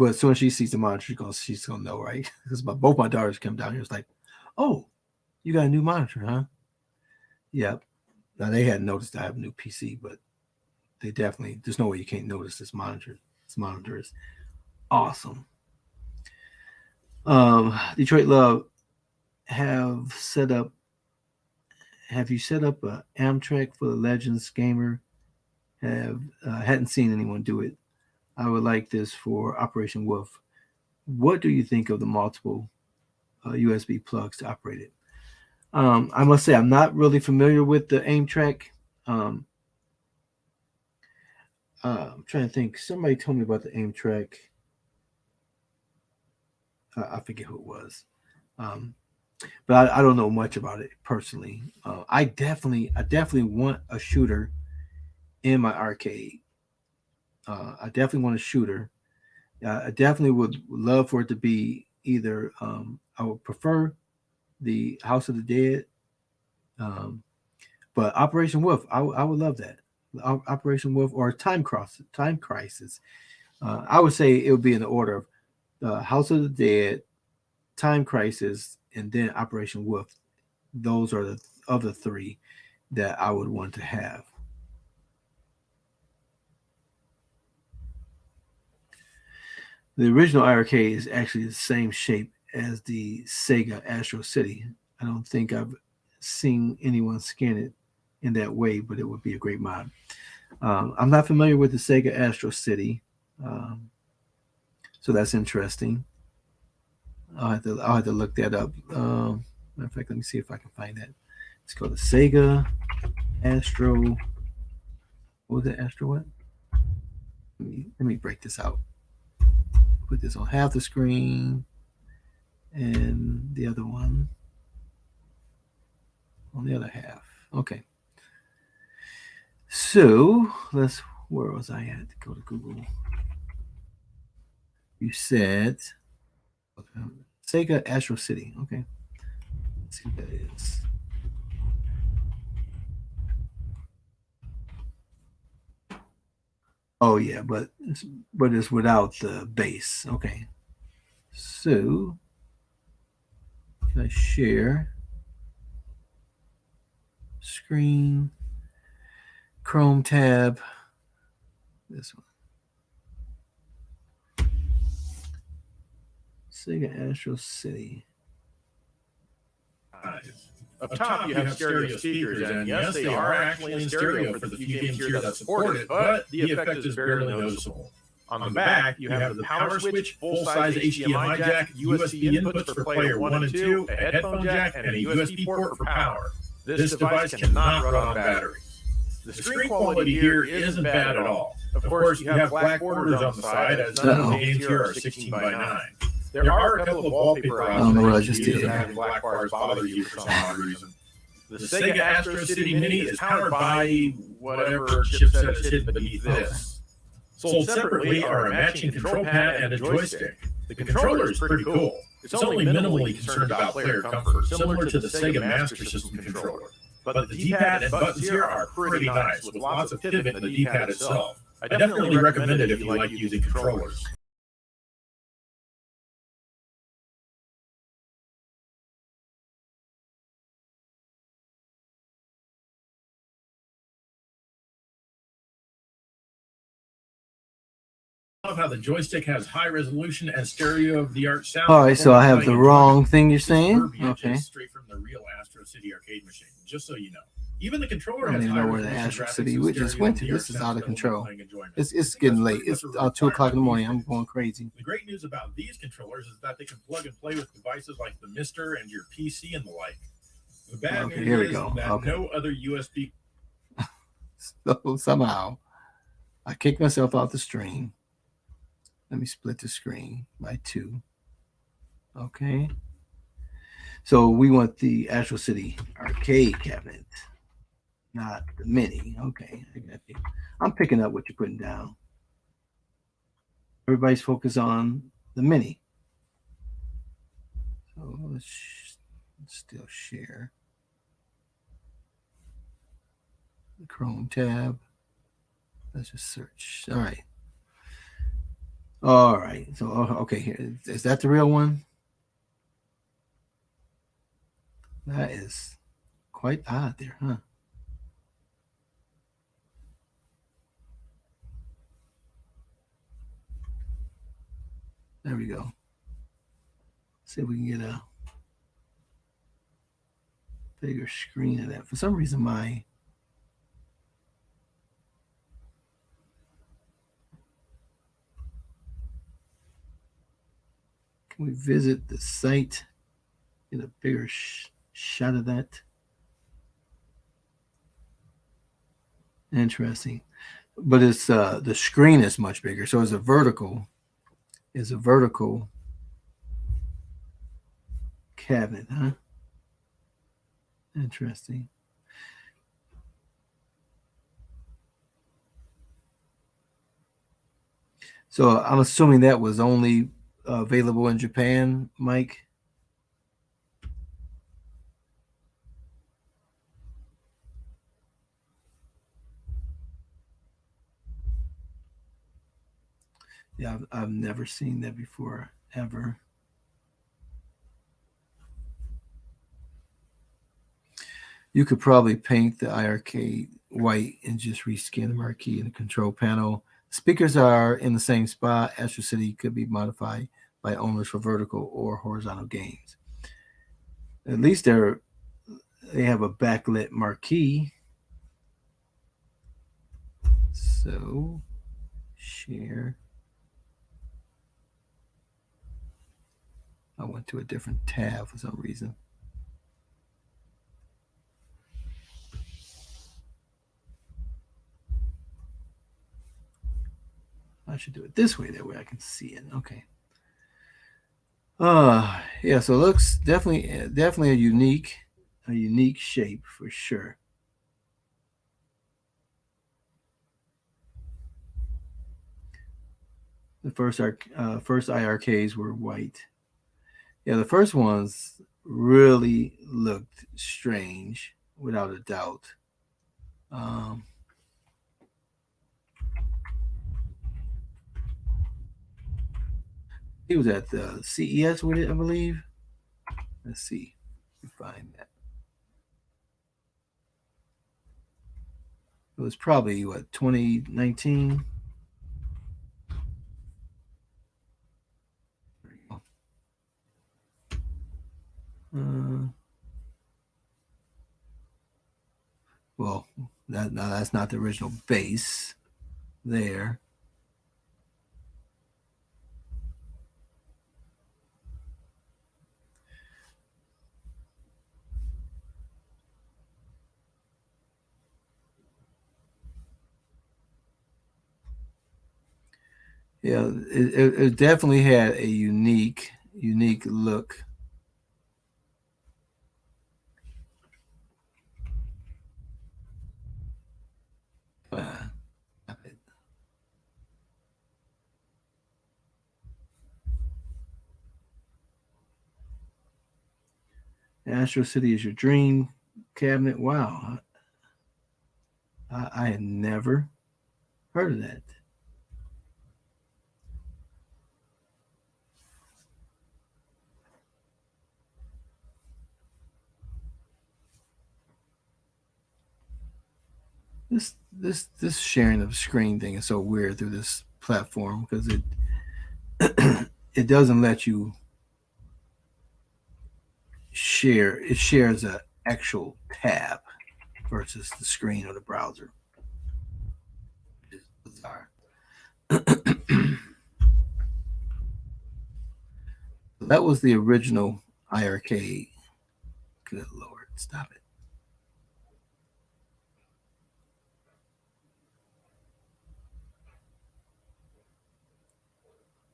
as soon as she sees the monitor, she's gonna know, right? Because both my daughters come down here. It's like, oh, you got a new monitor, huh? Yep. Now they hadn't noticed I have a new PC, but they definitely. There's no way you can't notice this monitor. This monitor is awesome. Detroit Love have set up. Have you set up a Amtrak for the Legends gamer? Have hadn't seen anyone do it. I would like this for Operation Wolf. What do you think of the multiple USB plugs to operate it? I must say I'm not really familiar with the aim track. Um, I'm trying to think. Somebody told me about the aim track. I forget who it was, um, but I don't know much about it personally. I definitely want a shooter in my arcade. I definitely want a shooter. I definitely would love for it to be either. I would prefer the House of the Dead. Um, but Operation Wolf, I would love that. Operation Wolf or Time Crisis. I would say it would be in the order of House of the Dead, Time Crisis, and then Operation Wolf. Those are the other three that I would want to have. The original IRK is actually the same shape as the Sega Astro City. I don't think I've seen anyone scan it in that way, but it would be a great mod. I'm not familiar with the Sega Astro City, um, so that's interesting. I'll have to look that up. Matter of fact, let me see if I can find that. Let's go to Sega Astro. What was it? Astro what? Let me break this out. Put this on half the screen, and the other one on the other half. Okay. So where was I at? Go to Google. You said Sega Astro City. Okay. Let's see what that is. Oh yeah, but it's without the base. Okay. So can I share screen? Chrome tab. This one. Sega Astro City. Up top, you have stereo speakers, and yes, they are actually in stereo for the few games here that support it, but the effect is barely noticeable. On the back, you have the power switch, full-size HDMI jack, USB inputs for player 1 and 2, a headphone jack, and a USB port for power. This device cannot run on battery. The screen quality here isn't bad at all. Of course, you have black borders on the side, as none of the games here are 16:9. There are a couple of wallpaper options that having black bars bother you for some odd reason. The Sega Astro City Mini is powered by whatever chipset is hidden beneath this. Sold separately are a matching control pad and a joystick. The controller is pretty cool. It's only minimally concerned about player comfort, similar to the Sega Master System controller. But the D-pad and buttons here are pretty nice, with lots of pivot in the D-pad itself. I definitely recommend it if you like using controllers. I love how the joystick has high resolution and stereo-of-the-art sound. All right, so I have the wrong thing you're saying. Okay. Straight from the real Astro City arcade machine, just so you know. Even the controller I don't has even high know where the resolution Astro graphics City and we just went to. stereo-of-the-art This is sound out of system control. playing enjoyment. It's getting late. It's 2 o'clock in the morning. I'm going crazy. The great news about these controllers is that they can plug and play with devices like the Mister and your PC and the like. The bad Okay, news here we is go. that Okay. no other USB. So somehow I kicked myself off the stream. Let me split the screen by 2. Okay. So we want the Astro City arcade cabinet, not the mini. Okay, I got you. I'm picking up what you're putting down. Everybody's focused on the mini. So let's still share the Chrome tab. Let's just search. All right. All right. So, okay, here. Is that the real one? That is quite odd there, huh? There we go. See if we can get a bigger screen of that. For some reason, can we visit the site? Get a bigger shot of that. Interesting. But it's the screen is much bigger. So it's a vertical. It's a vertical cabinet, huh? Interesting. So I'm assuming that was only available in Japan, Mike. Yeah, I've never seen that before, ever. You could probably paint the iArcade white and just reskin the marquee and the control panel. Speakers are in the same spot. Astro City could be modified by owners for vertical or horizontal games. At least they have a backlit marquee. So share. I went to a different tab for some reason. I should do it this way. That way I can see it. Okay. Yeah. So it looks definitely a unique shape for sure. The first iArcades were white. Yeah, the first ones really looked strange, without a doubt. He was at the CES with it, I believe. Let's see if we find that. It was probably, 2019? Well, that's not the original base there. Yeah, it definitely had a unique look. Astro City is your dream cabinet. Wow, I had never heard of that. This sharing of screen thing is so weird through this platform because it it doesn't let you share. It shares an actual tab versus the screen or the browser. It's bizarre. That was the original IRK. Good Lord, stop it.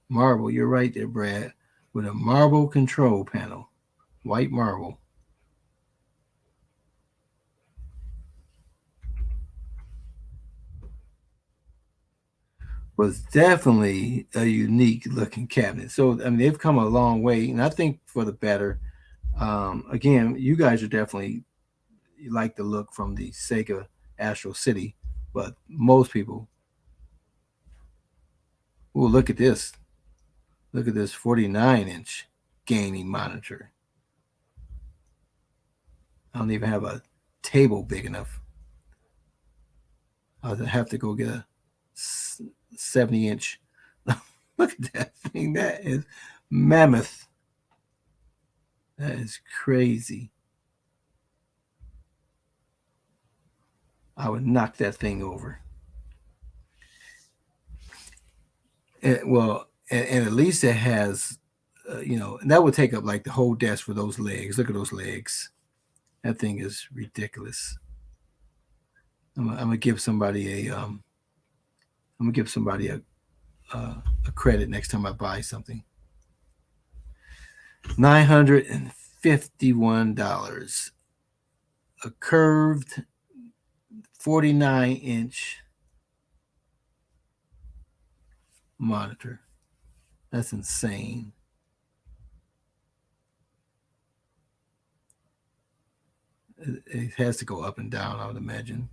Marble, you're right there, Brad. With a marble control panel. White marble. Was definitely a unique looking cabinet. So I mean, they've come a long way, and I think for the better. Again, you guys are definitely like the look from the Sega Astro City, but most people. Oh, look at this! Look at this 49-inch gaming monitor. I don't even have a table big enough. I'll have to go get a 70-inch. Look at that thing. That is mammoth. That is crazy. I would knock that thing over. And at least it has, and that would take up like the whole desk for those legs. Look at those legs. That thing is ridiculous. I'm gonna give somebody a credit next time I buy something. $951. A curved 49-inch monitor. That's insane. It has to go up and down, I would imagine.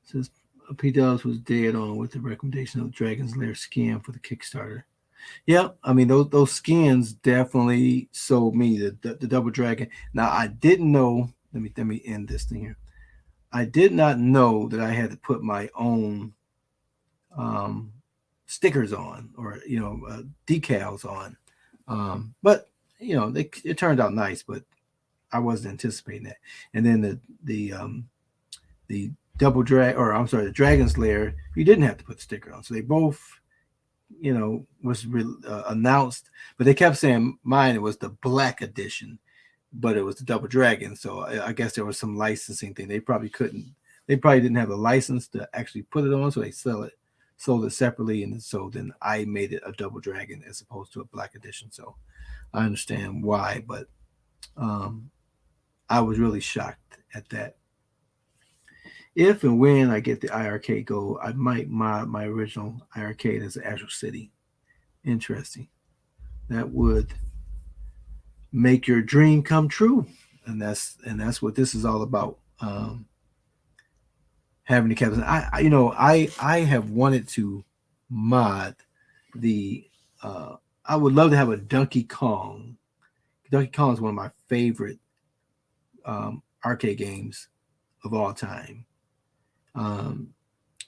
Says P. Dubs was dead on with the recommendation of Dragon's Lair skin for the Kickstarter. Yeah, I mean those skins definitely sold me the Double Dragon. Now I didn't know. Let me end this thing here. I did not know that I had to put my own stickers on or decals on. But it turned out nice, but I wasn't anticipating that. And then the Double Drag, or I'm sorry, the Dragon's Lair, you didn't have to put the sticker on. So they both, was announced, but they kept saying mine, it was the black edition, but it was the Double Dragon. So I guess there was some licensing thing. They probably didn't have the license to actually put it on. So they sold it separately. And so then I made it a Double Dragon as opposed to a black edition. So I understand why, but I was really shocked at that. If and when I get the IRK gold, I might mod my original IRK as an Astro City. Interesting. That would make your dream come true, and that's what this is all about. Having the cabinets. I have wanted to mod, I would love to have a Donkey Kong. Donkey Kong is one of my favorite arcade games of all time.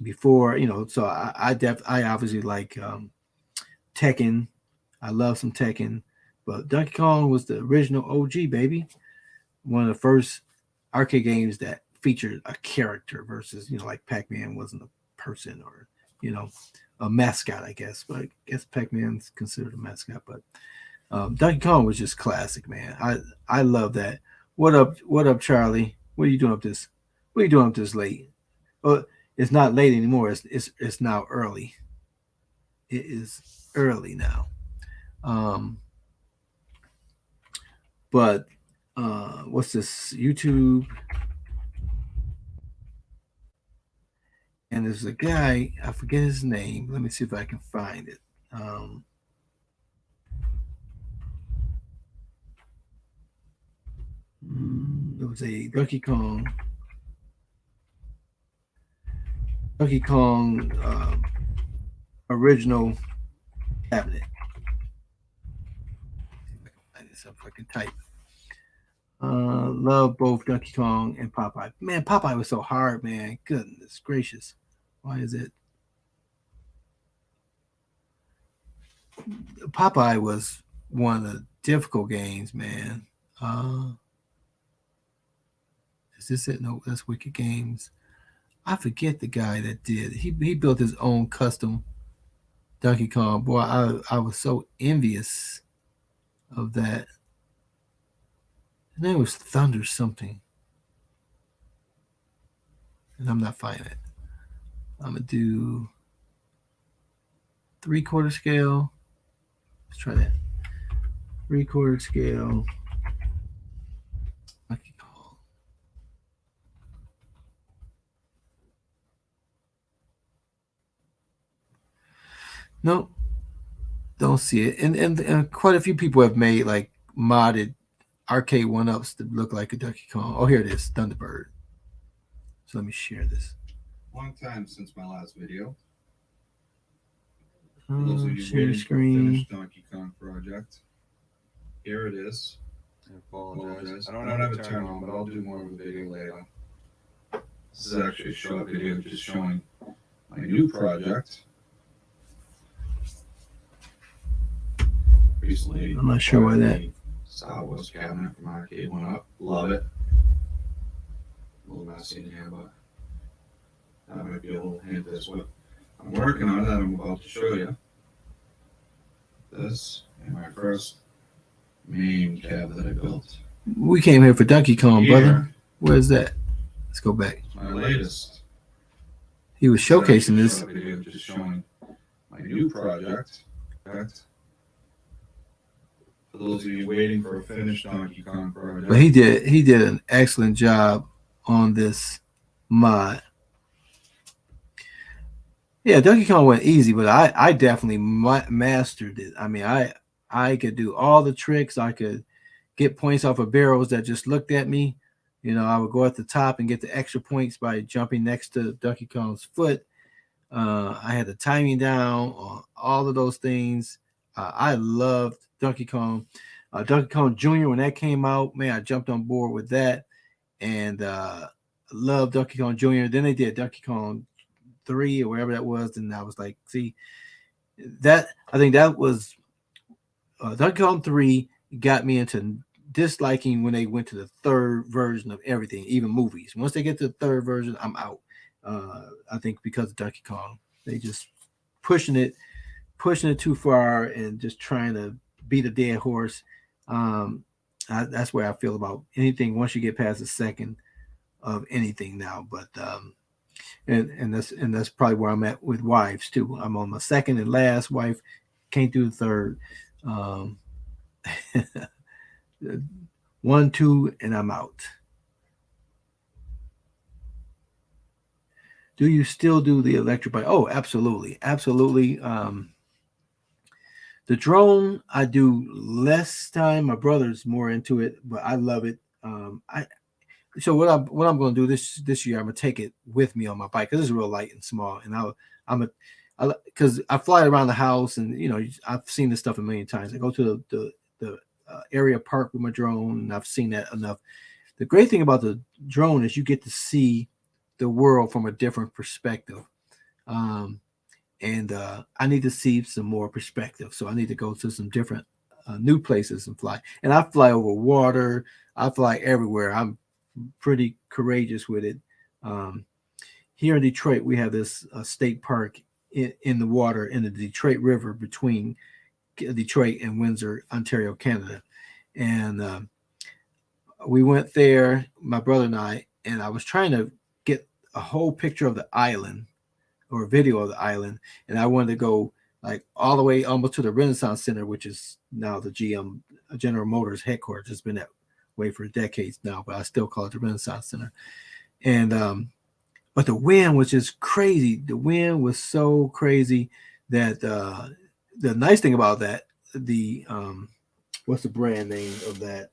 Before, so I obviously like Tekken. I love some Tekken, but Donkey Kong was the original OG, baby. One of the first arcade games that featured a character versus, like Pac-Man wasn't a person or, a mascot, I guess. But I guess Pac-Man's considered a mascot. But Donkey Kong was just classic, man. I love that. What up, Charlie? What are you doing up this? What are you doing up this late? Well, it's not late anymore. It's now early. It is early now. But what's this? YouTube. And there's a guy, I forget his name. Let me see if I can find it. There was a Donkey Kong original cabinet. If I can type. Love both Donkey Kong and Popeye. Man, Popeye was so hard, man. Goodness gracious. Why is it? Popeye was one of the difficult games, man. Is this it? No, that's Wicked Games. I forget the guy that did. He built his own custom Donkey Kong. Boy, I was so envious of that. His name was Thunder something. And I'm not finding it. I'm going to do 3/4 scale. Let's try that. 3/4 scale. Donkey Kong. Nope. Don't see it. And quite a few people have made like modded arcade one-ups to look like a Donkey Kong. Oh, here it is, Thunderbird. So let me share this. Long time since my last video. Share screen. Finished Donkey Kong project. Here it is. I apologize. I don't have it turned on, but I'll do more of a video later. This is actually a short video just showing my new project. Recently, I'm not sure why that. Star Wars cabinet from Arcade went up. Love it. A little messy in here, but that might be a little hint. That's what I'm working on. That I'm about to show you. This is my first main cab that I built. We came here for Donkey Kong, Here, brother. Where's that? Let's go back. my latest. He was showcasing this. Short video just showing my new project. For those of you waiting for a finished Donkey Kong project. But he did an excellent job on this mod. Yeah, Donkey Kong went easy, but I definitely mastered it. I mean, I could do all the tricks. I could get points off of barrels that just looked at me. I would go at the top and get the extra points by jumping next to Donkey Kong's foot. I had the timing down on all of those things. I loved Donkey Kong. Donkey Kong Jr., when that came out, man, I jumped on board with that. And loved Donkey Kong Jr. Then they did Donkey Kong 3 or whatever that was. And I was like, see, I think that was Donkey Kong 3 got me into disliking when they went to the third version of everything, even movies. Once they get to the third version, I'm out. I think because of Donkey Kong, they just pushing it too far and just trying to beat a dead horse. That's where I feel about anything once you get past the second of anything now. But and that's probably where I'm at with wives too. I'm on my second and last wife, can't do the third. 1, 2, and I'm out. Do you still do the electric bike? Oh, absolutely. The drone, I do less time. My brother's more into it, but I love it. So what I'm going to do this year, I'm going to take it with me on my bike because it's real light and small, and because I fly around the house, and I've seen this stuff a million times. I go to the area park with my drone, and I've seen that enough. The great thing about the drone is you get to see the world from a different perspective. And I need to see some more perspective. So I need to go to some different new places and fly. And I fly over water. I fly everywhere. I'm pretty courageous with it. Here in Detroit, we have this state park in the water in the Detroit River between Detroit and Windsor, Ontario, Canada. And we went there, my brother and I was trying to get a whole picture of the island or a video of the island. And I wanted to go like all the way almost to the Renaissance Center, which is now the GM General Motors headquarters. It's been that way for decades now, but I still call it the Renaissance Center. And but the wind was just crazy. The wind was so crazy that the nice thing about that, the what's the brand name of that?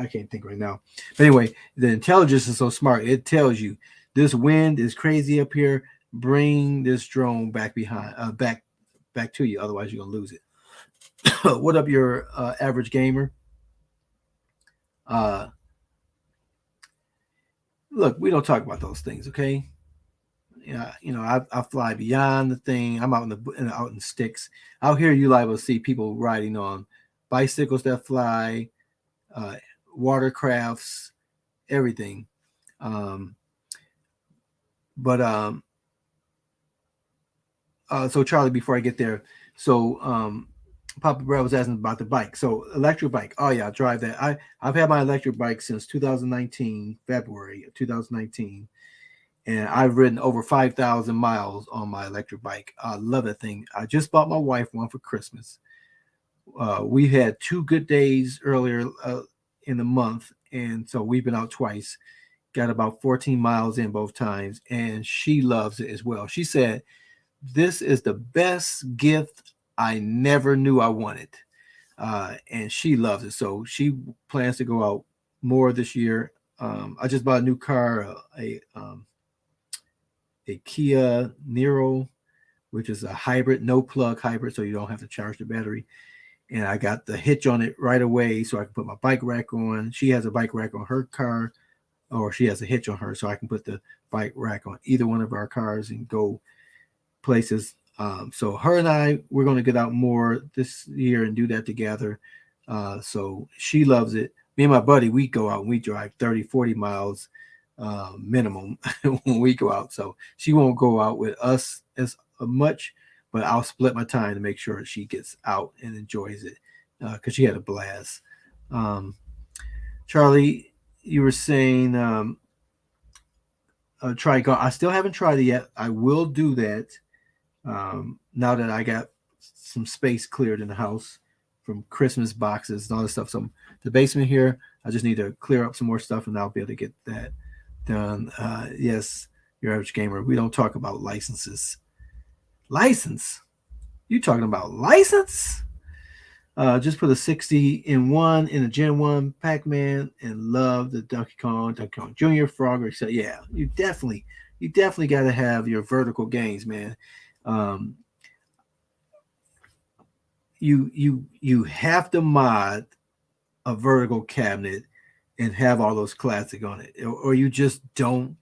I can't think right now. But anyway, the intelligence is so smart. It tells you this wind is crazy up here. Bring this drone back back to you. Otherwise, you're gonna lose it. What up, your average gamer? Look, we don't talk about those things, okay? Yeah, I fly beyond the thing. I'm out out in sticks. Out here, you liable to see people riding on bicycles that fly, watercrafts, everything. So Charlie, before I get there, so Papa Brad was asking about the bike. So electric bike. Oh yeah, I drive that. I've had my electric bike since 2019, February of 2019. And I've ridden over 5,000 miles on my electric bike. I love that thing. I just bought my wife one for Christmas. We had 2 good days earlier in the month, and so we've been out twice. Got about 14 miles in both times, and she loves it as well. She said, "This is the best gift I never knew I wanted," and she loves it. So she plans to go out more this year. I just bought a new car, a Kia Niro, which is a hybrid, no plug hybrid, so you don't have to charge the battery. And I got the hitch on it right away so I can put my bike rack on. She has a bike rack on her car, or she has a hitch on her, so I can put the bike rack on either one of our cars and go places. So her and we're going to get out more this year and do that together. So she loves it. Me and my buddy, we go out and we drive 30, 40 miles minimum when we go out. So she won't go out with us as much, but I'll split my time to make sure she gets out and enjoys it because she had a blast. Charlie, you were saying try golf. I still haven't tried it yet. I will do that now that I got some space cleared in the house from Christmas boxes and all this stuff. So the basement here, I just need to clear up some more stuff and I'll be able to get that done. Yes, your average gamer. We don't talk about licenses. License? You talking about license? Just put a 60-in-1 in a Gen 1 Pac-Man and love the Donkey Kong Jr. Frogger. So yeah, you definitely got to have your vertical games, man. You have to mod a vertical cabinet and have all those classic on it, or you just don't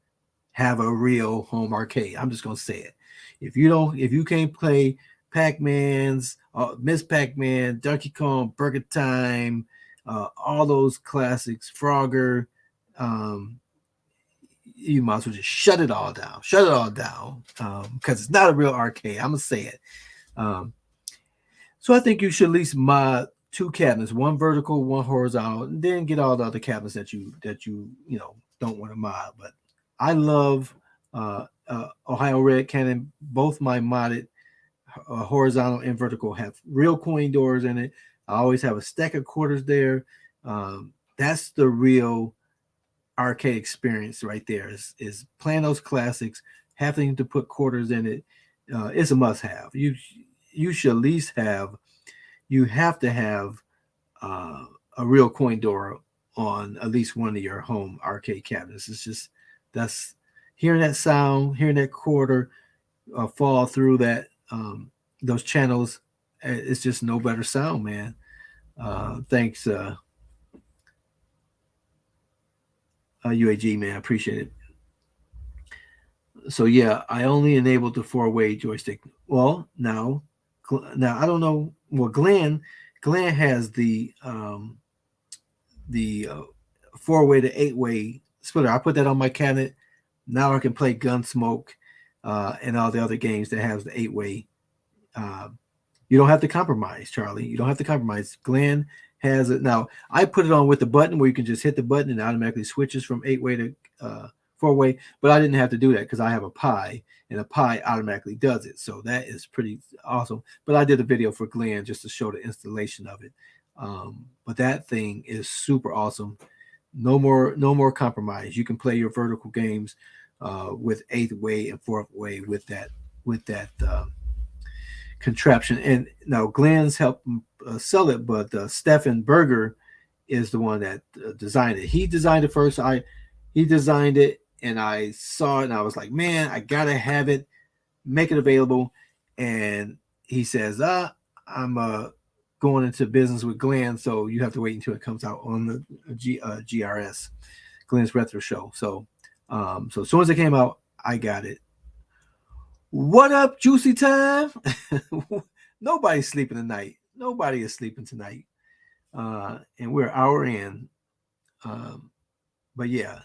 have a real home arcade. I'm just gonna say it. If you can't play Pac-Man's, Miss Pac-Man, Donkey Kong, Burger Time, all those classics, Frogger, you might as well just shut it all down. Because it's not a real arcade. I'm gonna say it. So I think you should at least mod 2 cabinets, one vertical, one horizontal, and then get all the other cabinets that you don't want to mod. But I love Ohio Red Cannon. Both my modded horizontal and vertical have real coin doors in it. I always have a stack of quarters there. That's the real arcade experience right there. Is playing those classics, having to put quarters in it. It's a must-have. You should at least have. You have to have a real coin door on at least one of your home arcade cabinets. It's just that's hearing that sound, hearing that quarter. fall through that those channels. It's just no better sound, man. Thanks, UAG, man. I appreciate it. So yeah, I only enabled the 4-way joystick. Well, now I don't know. Well, Glenn has the 4-way to 8-way splitter. I put that on my cabinet. Now I can play Gunsmoke and all the other games that has the 8-way. You don't have to compromise, Charlie. You don't have to compromise. Glenn has it. Now, I put it on with the button where you can just hit the button and it automatically switches from 8-way to 4-way, but I didn't have to do that because I have a Pi, and a Pi automatically does it. So that is pretty awesome. But I did a video for Glenn just to show the installation of it. But that thing is super awesome. No more compromise. You can play your vertical games with 8-way and 4-way with that contraption. And now Glenn's helped sell it, but Stefan Berger is the one that designed it. He designed it first. He designed it, and I saw it, and I was like, man, I gotta have it, make it available. And he says, I'm going into business with Glenn, so you have to wait until it comes out on the GRS, Glenn's Retro Show. So so as soon as it came out, I got it. What up, Juicy Time? Nobody's sleeping tonight. Nobody is sleeping tonight. And we're an hour in. But yeah.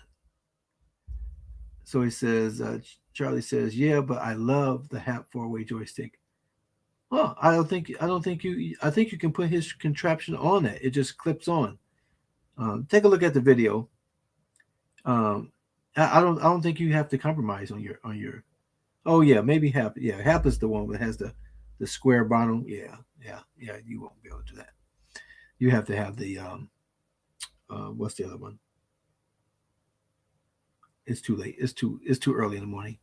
So he says, Charlie says, yeah, but I love the HAP 4-way joystick. Well, I think you can put his contraption on it. It just clips on. Take a look at the video. I don't think you have to compromise on your. Oh yeah, maybe HAP. Yeah, HAP is the one that has the square bottom. Yeah. You won't be able to do that. You have to have the what's the other one? It's too late. It's too early in the morning.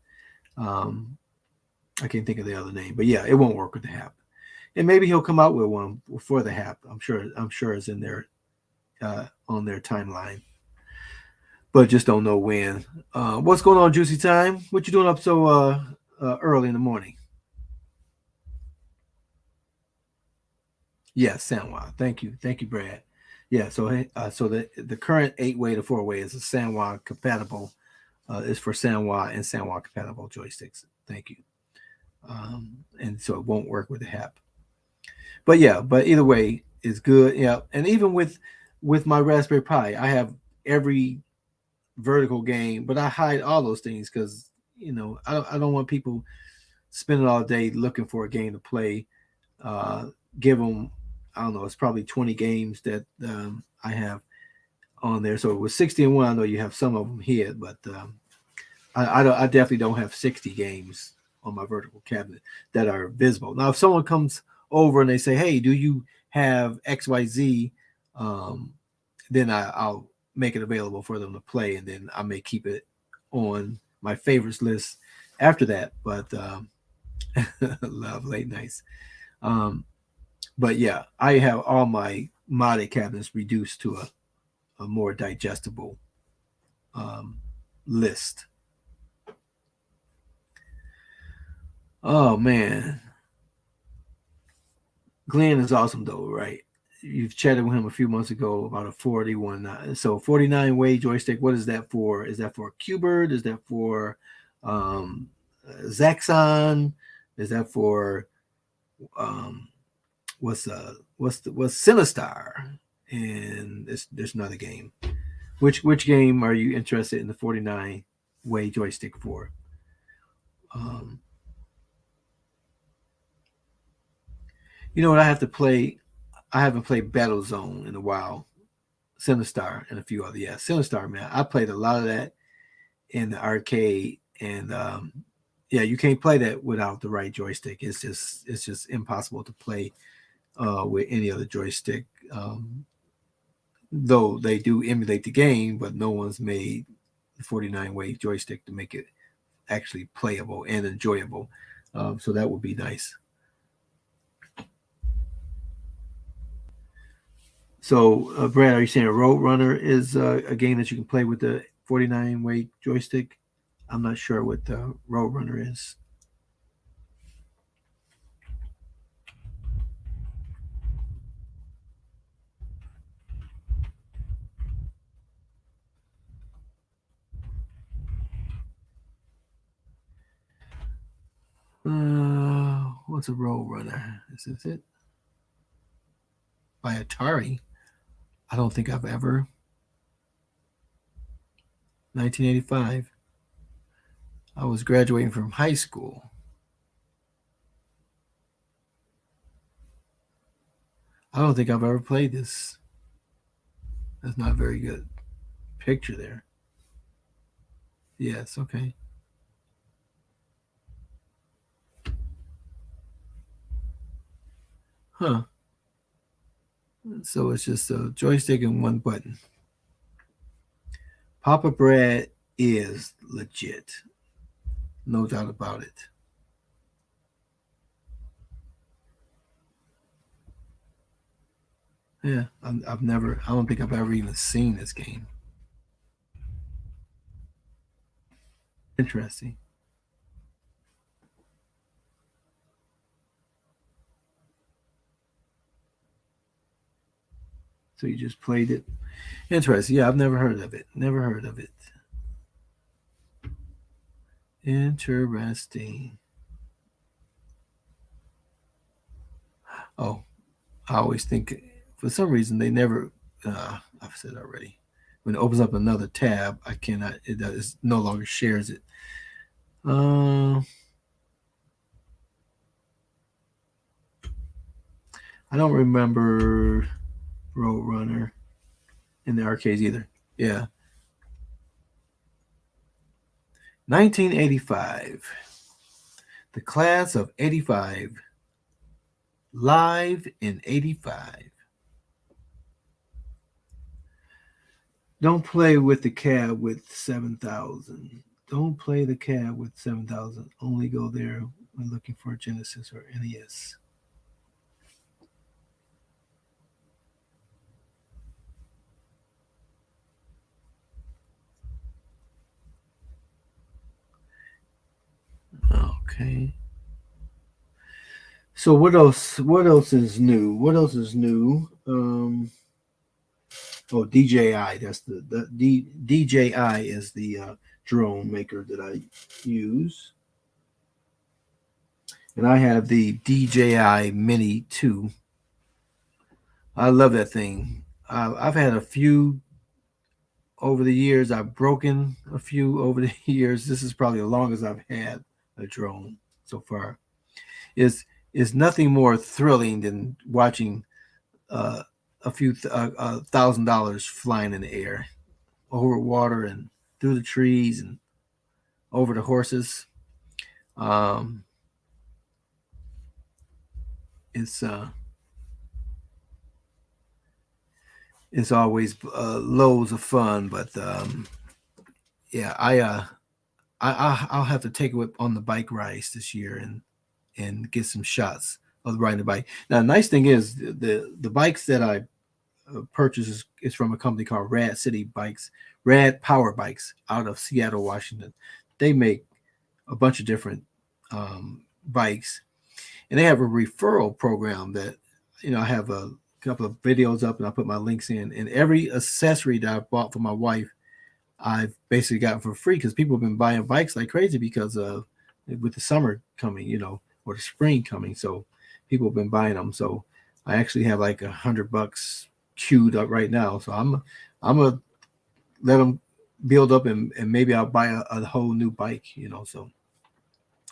I can't think of the other name, but yeah, it won't work with the HAP. And maybe he'll come out with one for the HAP. I'm sure it's in there on their timeline, but just don't know when. What's going on, Juicy Time? What you doing up so early in the morning? Yes, Sanwa. Thank you, Brad. Yeah, so the current 8-way to 4-way is a Sanwa compatible. Is for Sanwa and Sanwa compatible joysticks. Thank you. And so it won't work with the HAP. But yeah, either way, it's good. Yeah, and even with my Raspberry Pi, I have every vertical game, but I hide all those things because I don't want people spending all day looking for a game to play. Give them, I don't know, it's probably 20 games that I have on there. So with 60 and 1, I know you have some of them here, but I definitely don't have 60 games on my vertical cabinet that are visible. Now, if someone comes over and they say, hey, do you have XYZ? Then I'll make it available for them to play, and then I may keep it on my favorites list after that. But love late nights. But yeah, I have all my modded cabinets reduced to a more digestible list. Oh man, Glenn is awesome though, right? You've chatted with him a few months ago about a 41. So 49-way joystick. What is that for? Is that for Qbert? Is that for Zaxxon? Is that for what's Sinistar? And there's another game. Which game are you interested in the 49-way joystick for? You know what I have to play? I haven't played Battlezone in a while. Sinistar and a few other. Yeah, Sinistar, man. I played a lot of that in the arcade, and yeah, you can't play that without the right joystick. It's just impossible to play with any other joystick. Though they do emulate the game, but no one's made the 49-way joystick to make it actually playable and enjoyable. So that would be nice. So, Brad, are you saying Roadrunner is a game that you can play with the 49-way joystick? I'm not sure what the Roadrunner is. What's a Roadrunner? Is this it? By Atari. I don't think I've ever. 1985. I was graduating from high school. I don't think I've ever played this. That's not a very good picture there. Yes, okay. Huh. So it's just a joystick and one button. Papa Brad is legit. No doubt about it. Yeah, I don't think I've ever even seen this game. Interesting. So you just played it. Interesting. Yeah, I've never heard of it. Never heard of it. Interesting. Oh, I always think for some reason they never. I've said already. When it opens up another tab, I cannot. It no longer shares it. I don't remember Roadrunner in the arcades either. Yeah. 1985. The class of 85. Live in 85. Don't play with the cab with 7,000. Don't play the cab with 7,000. Only go there when looking for a Genesis or NES. Okay. So what else? What else is new? What else is new? DJI. That's the DJI is the drone maker that I use, and I have the DJI Mini 2. I love that thing. I've had a few over the years. I've broken a few over the years. This is probably the longest I've had a drone so far. Is nothing more thrilling than watching a few $1,000 flying in the air over water and through the trees and over the horses. It's always loads of fun, but yeah, I'll have to take it on the bike rides this year and get some shots of riding the bike. Now, the nice thing is the bikes that I purchase is from a company called Rad Power Bikes out of Seattle, Washington. They make a bunch of different bikes, and they have a referral program that I have a couple of videos up, and I put my links in. And every accessory that I bought for my wife, I've basically gotten for free because people have been buying bikes like crazy because with the summer coming, or the spring coming. So people have been buying them. So I actually have like $100 queued up right now. So I'm gonna let them build up and maybe I'll buy a whole new bike, So,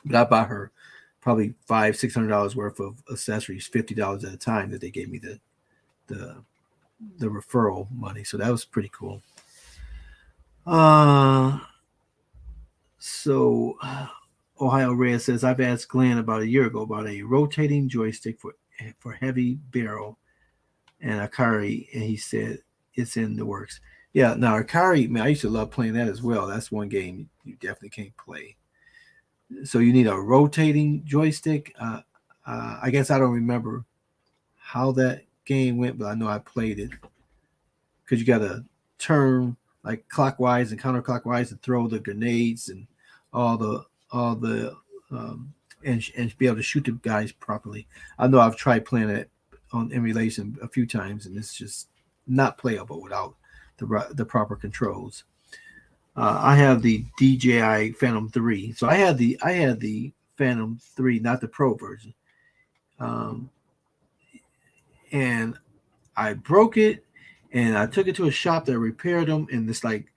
but I bought her probably $500-$600 worth of accessories, $50 at a time that they gave me the referral money. So that was pretty cool. So Ohio Red says, I've asked Glenn about a year ago about a rotating joystick for heavy barrel and Akari, and he said it's in the works. Yeah, now Akari, man, I used to love playing that as well. That's one game you definitely can't play. So you need a rotating joystick. I guess I don't remember how that game went, but I know I played it because you got to turn like clockwise and counterclockwise to throw the grenades and all the and be able to shoot the guys properly. I know I've tried playing it on emulation a few times, and it's just not playable without the proper controls. I have the DJI Phantom 3, so I had the Phantom 3, not the Pro version. And I broke it, and I took it to a shop that repaired them. And it's like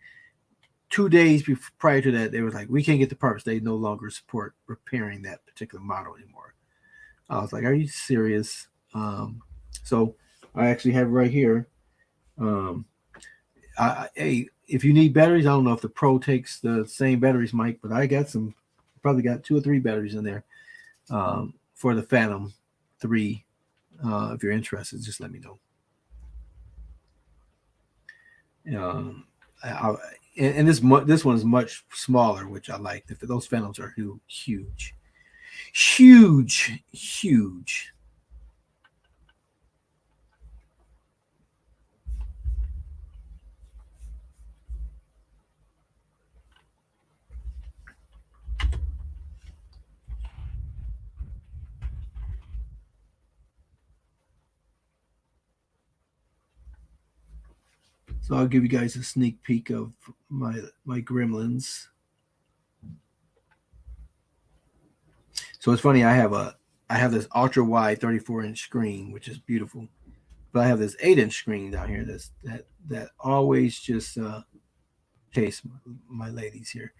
2 days prior to that, they were like, we can't get the parts. They no longer support repairing that particular model anymore. I was like, are you serious? So I actually have it right here. Hey, if you need batteries, I don't know if the Pro takes the same batteries, Mike, but I got some, probably got 2 or 3 batteries in there for the Phantom 3. If you're interested, just let me know. And this one is much smaller, which I like. Those Phantoms are huge. So I'll give you guys a sneak peek of my Gremlins. So it's funny, I have this ultra wide 34-inch screen, which is beautiful, but I have this 8-inch screen down here that always just chase my ladies here.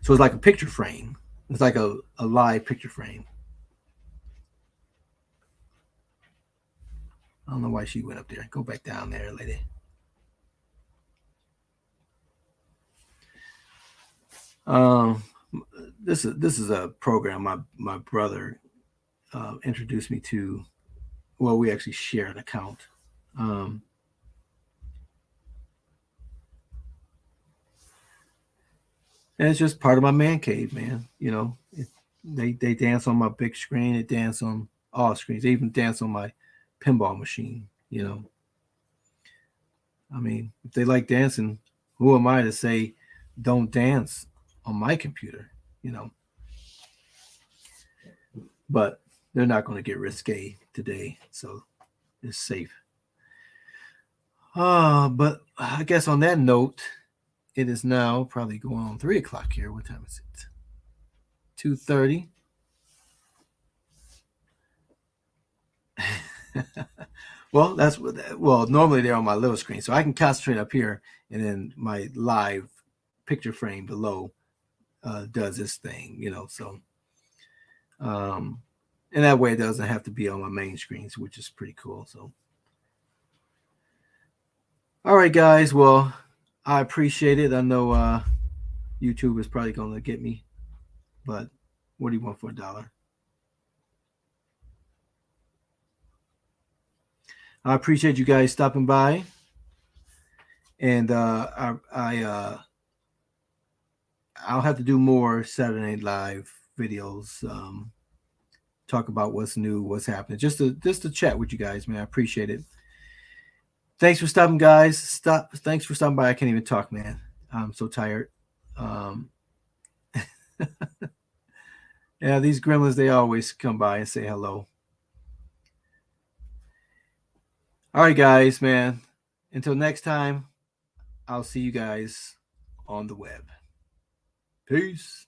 So it's like a picture frame. It's like a live picture frame. I don't know why she went up there. Go back down there, lady. This is a program my brother introduced me to. Well, we actually share an account. And it's just part of my man cave, man. You know, they dance on my big screen. They dance on all screens. They even dance on my pinball machine. You know, I mean, if they like dancing, who am I to say don't dance on my computer? You know, but they're not going to get risque today, so it's safe. But I guess on that note, it is now probably going on 3 o'clock here. What time is it? 2:30. Well, normally they're on my little screen, so I can concentrate up here, and then my live picture frame below does this thing, you know. So, and that way it doesn't have to be on my main screens, which is pretty cool. So, all right, guys. Well, I appreciate it. I know YouTube is probably going to get me, but what do you want for $1? I appreciate you guys stopping by, and I'll have to do more Saturday Night Live videos. Talk about what's new, what's happening. Just to chat with you guys, man. I appreciate it. Thanks for stopping, guys. Thanks for stopping by. I can't even talk, man. I'm so tired. Yeah, these gremlins, they always come by and say hello. All right, guys, man. Until next time, I'll see you guys on the web. Peace.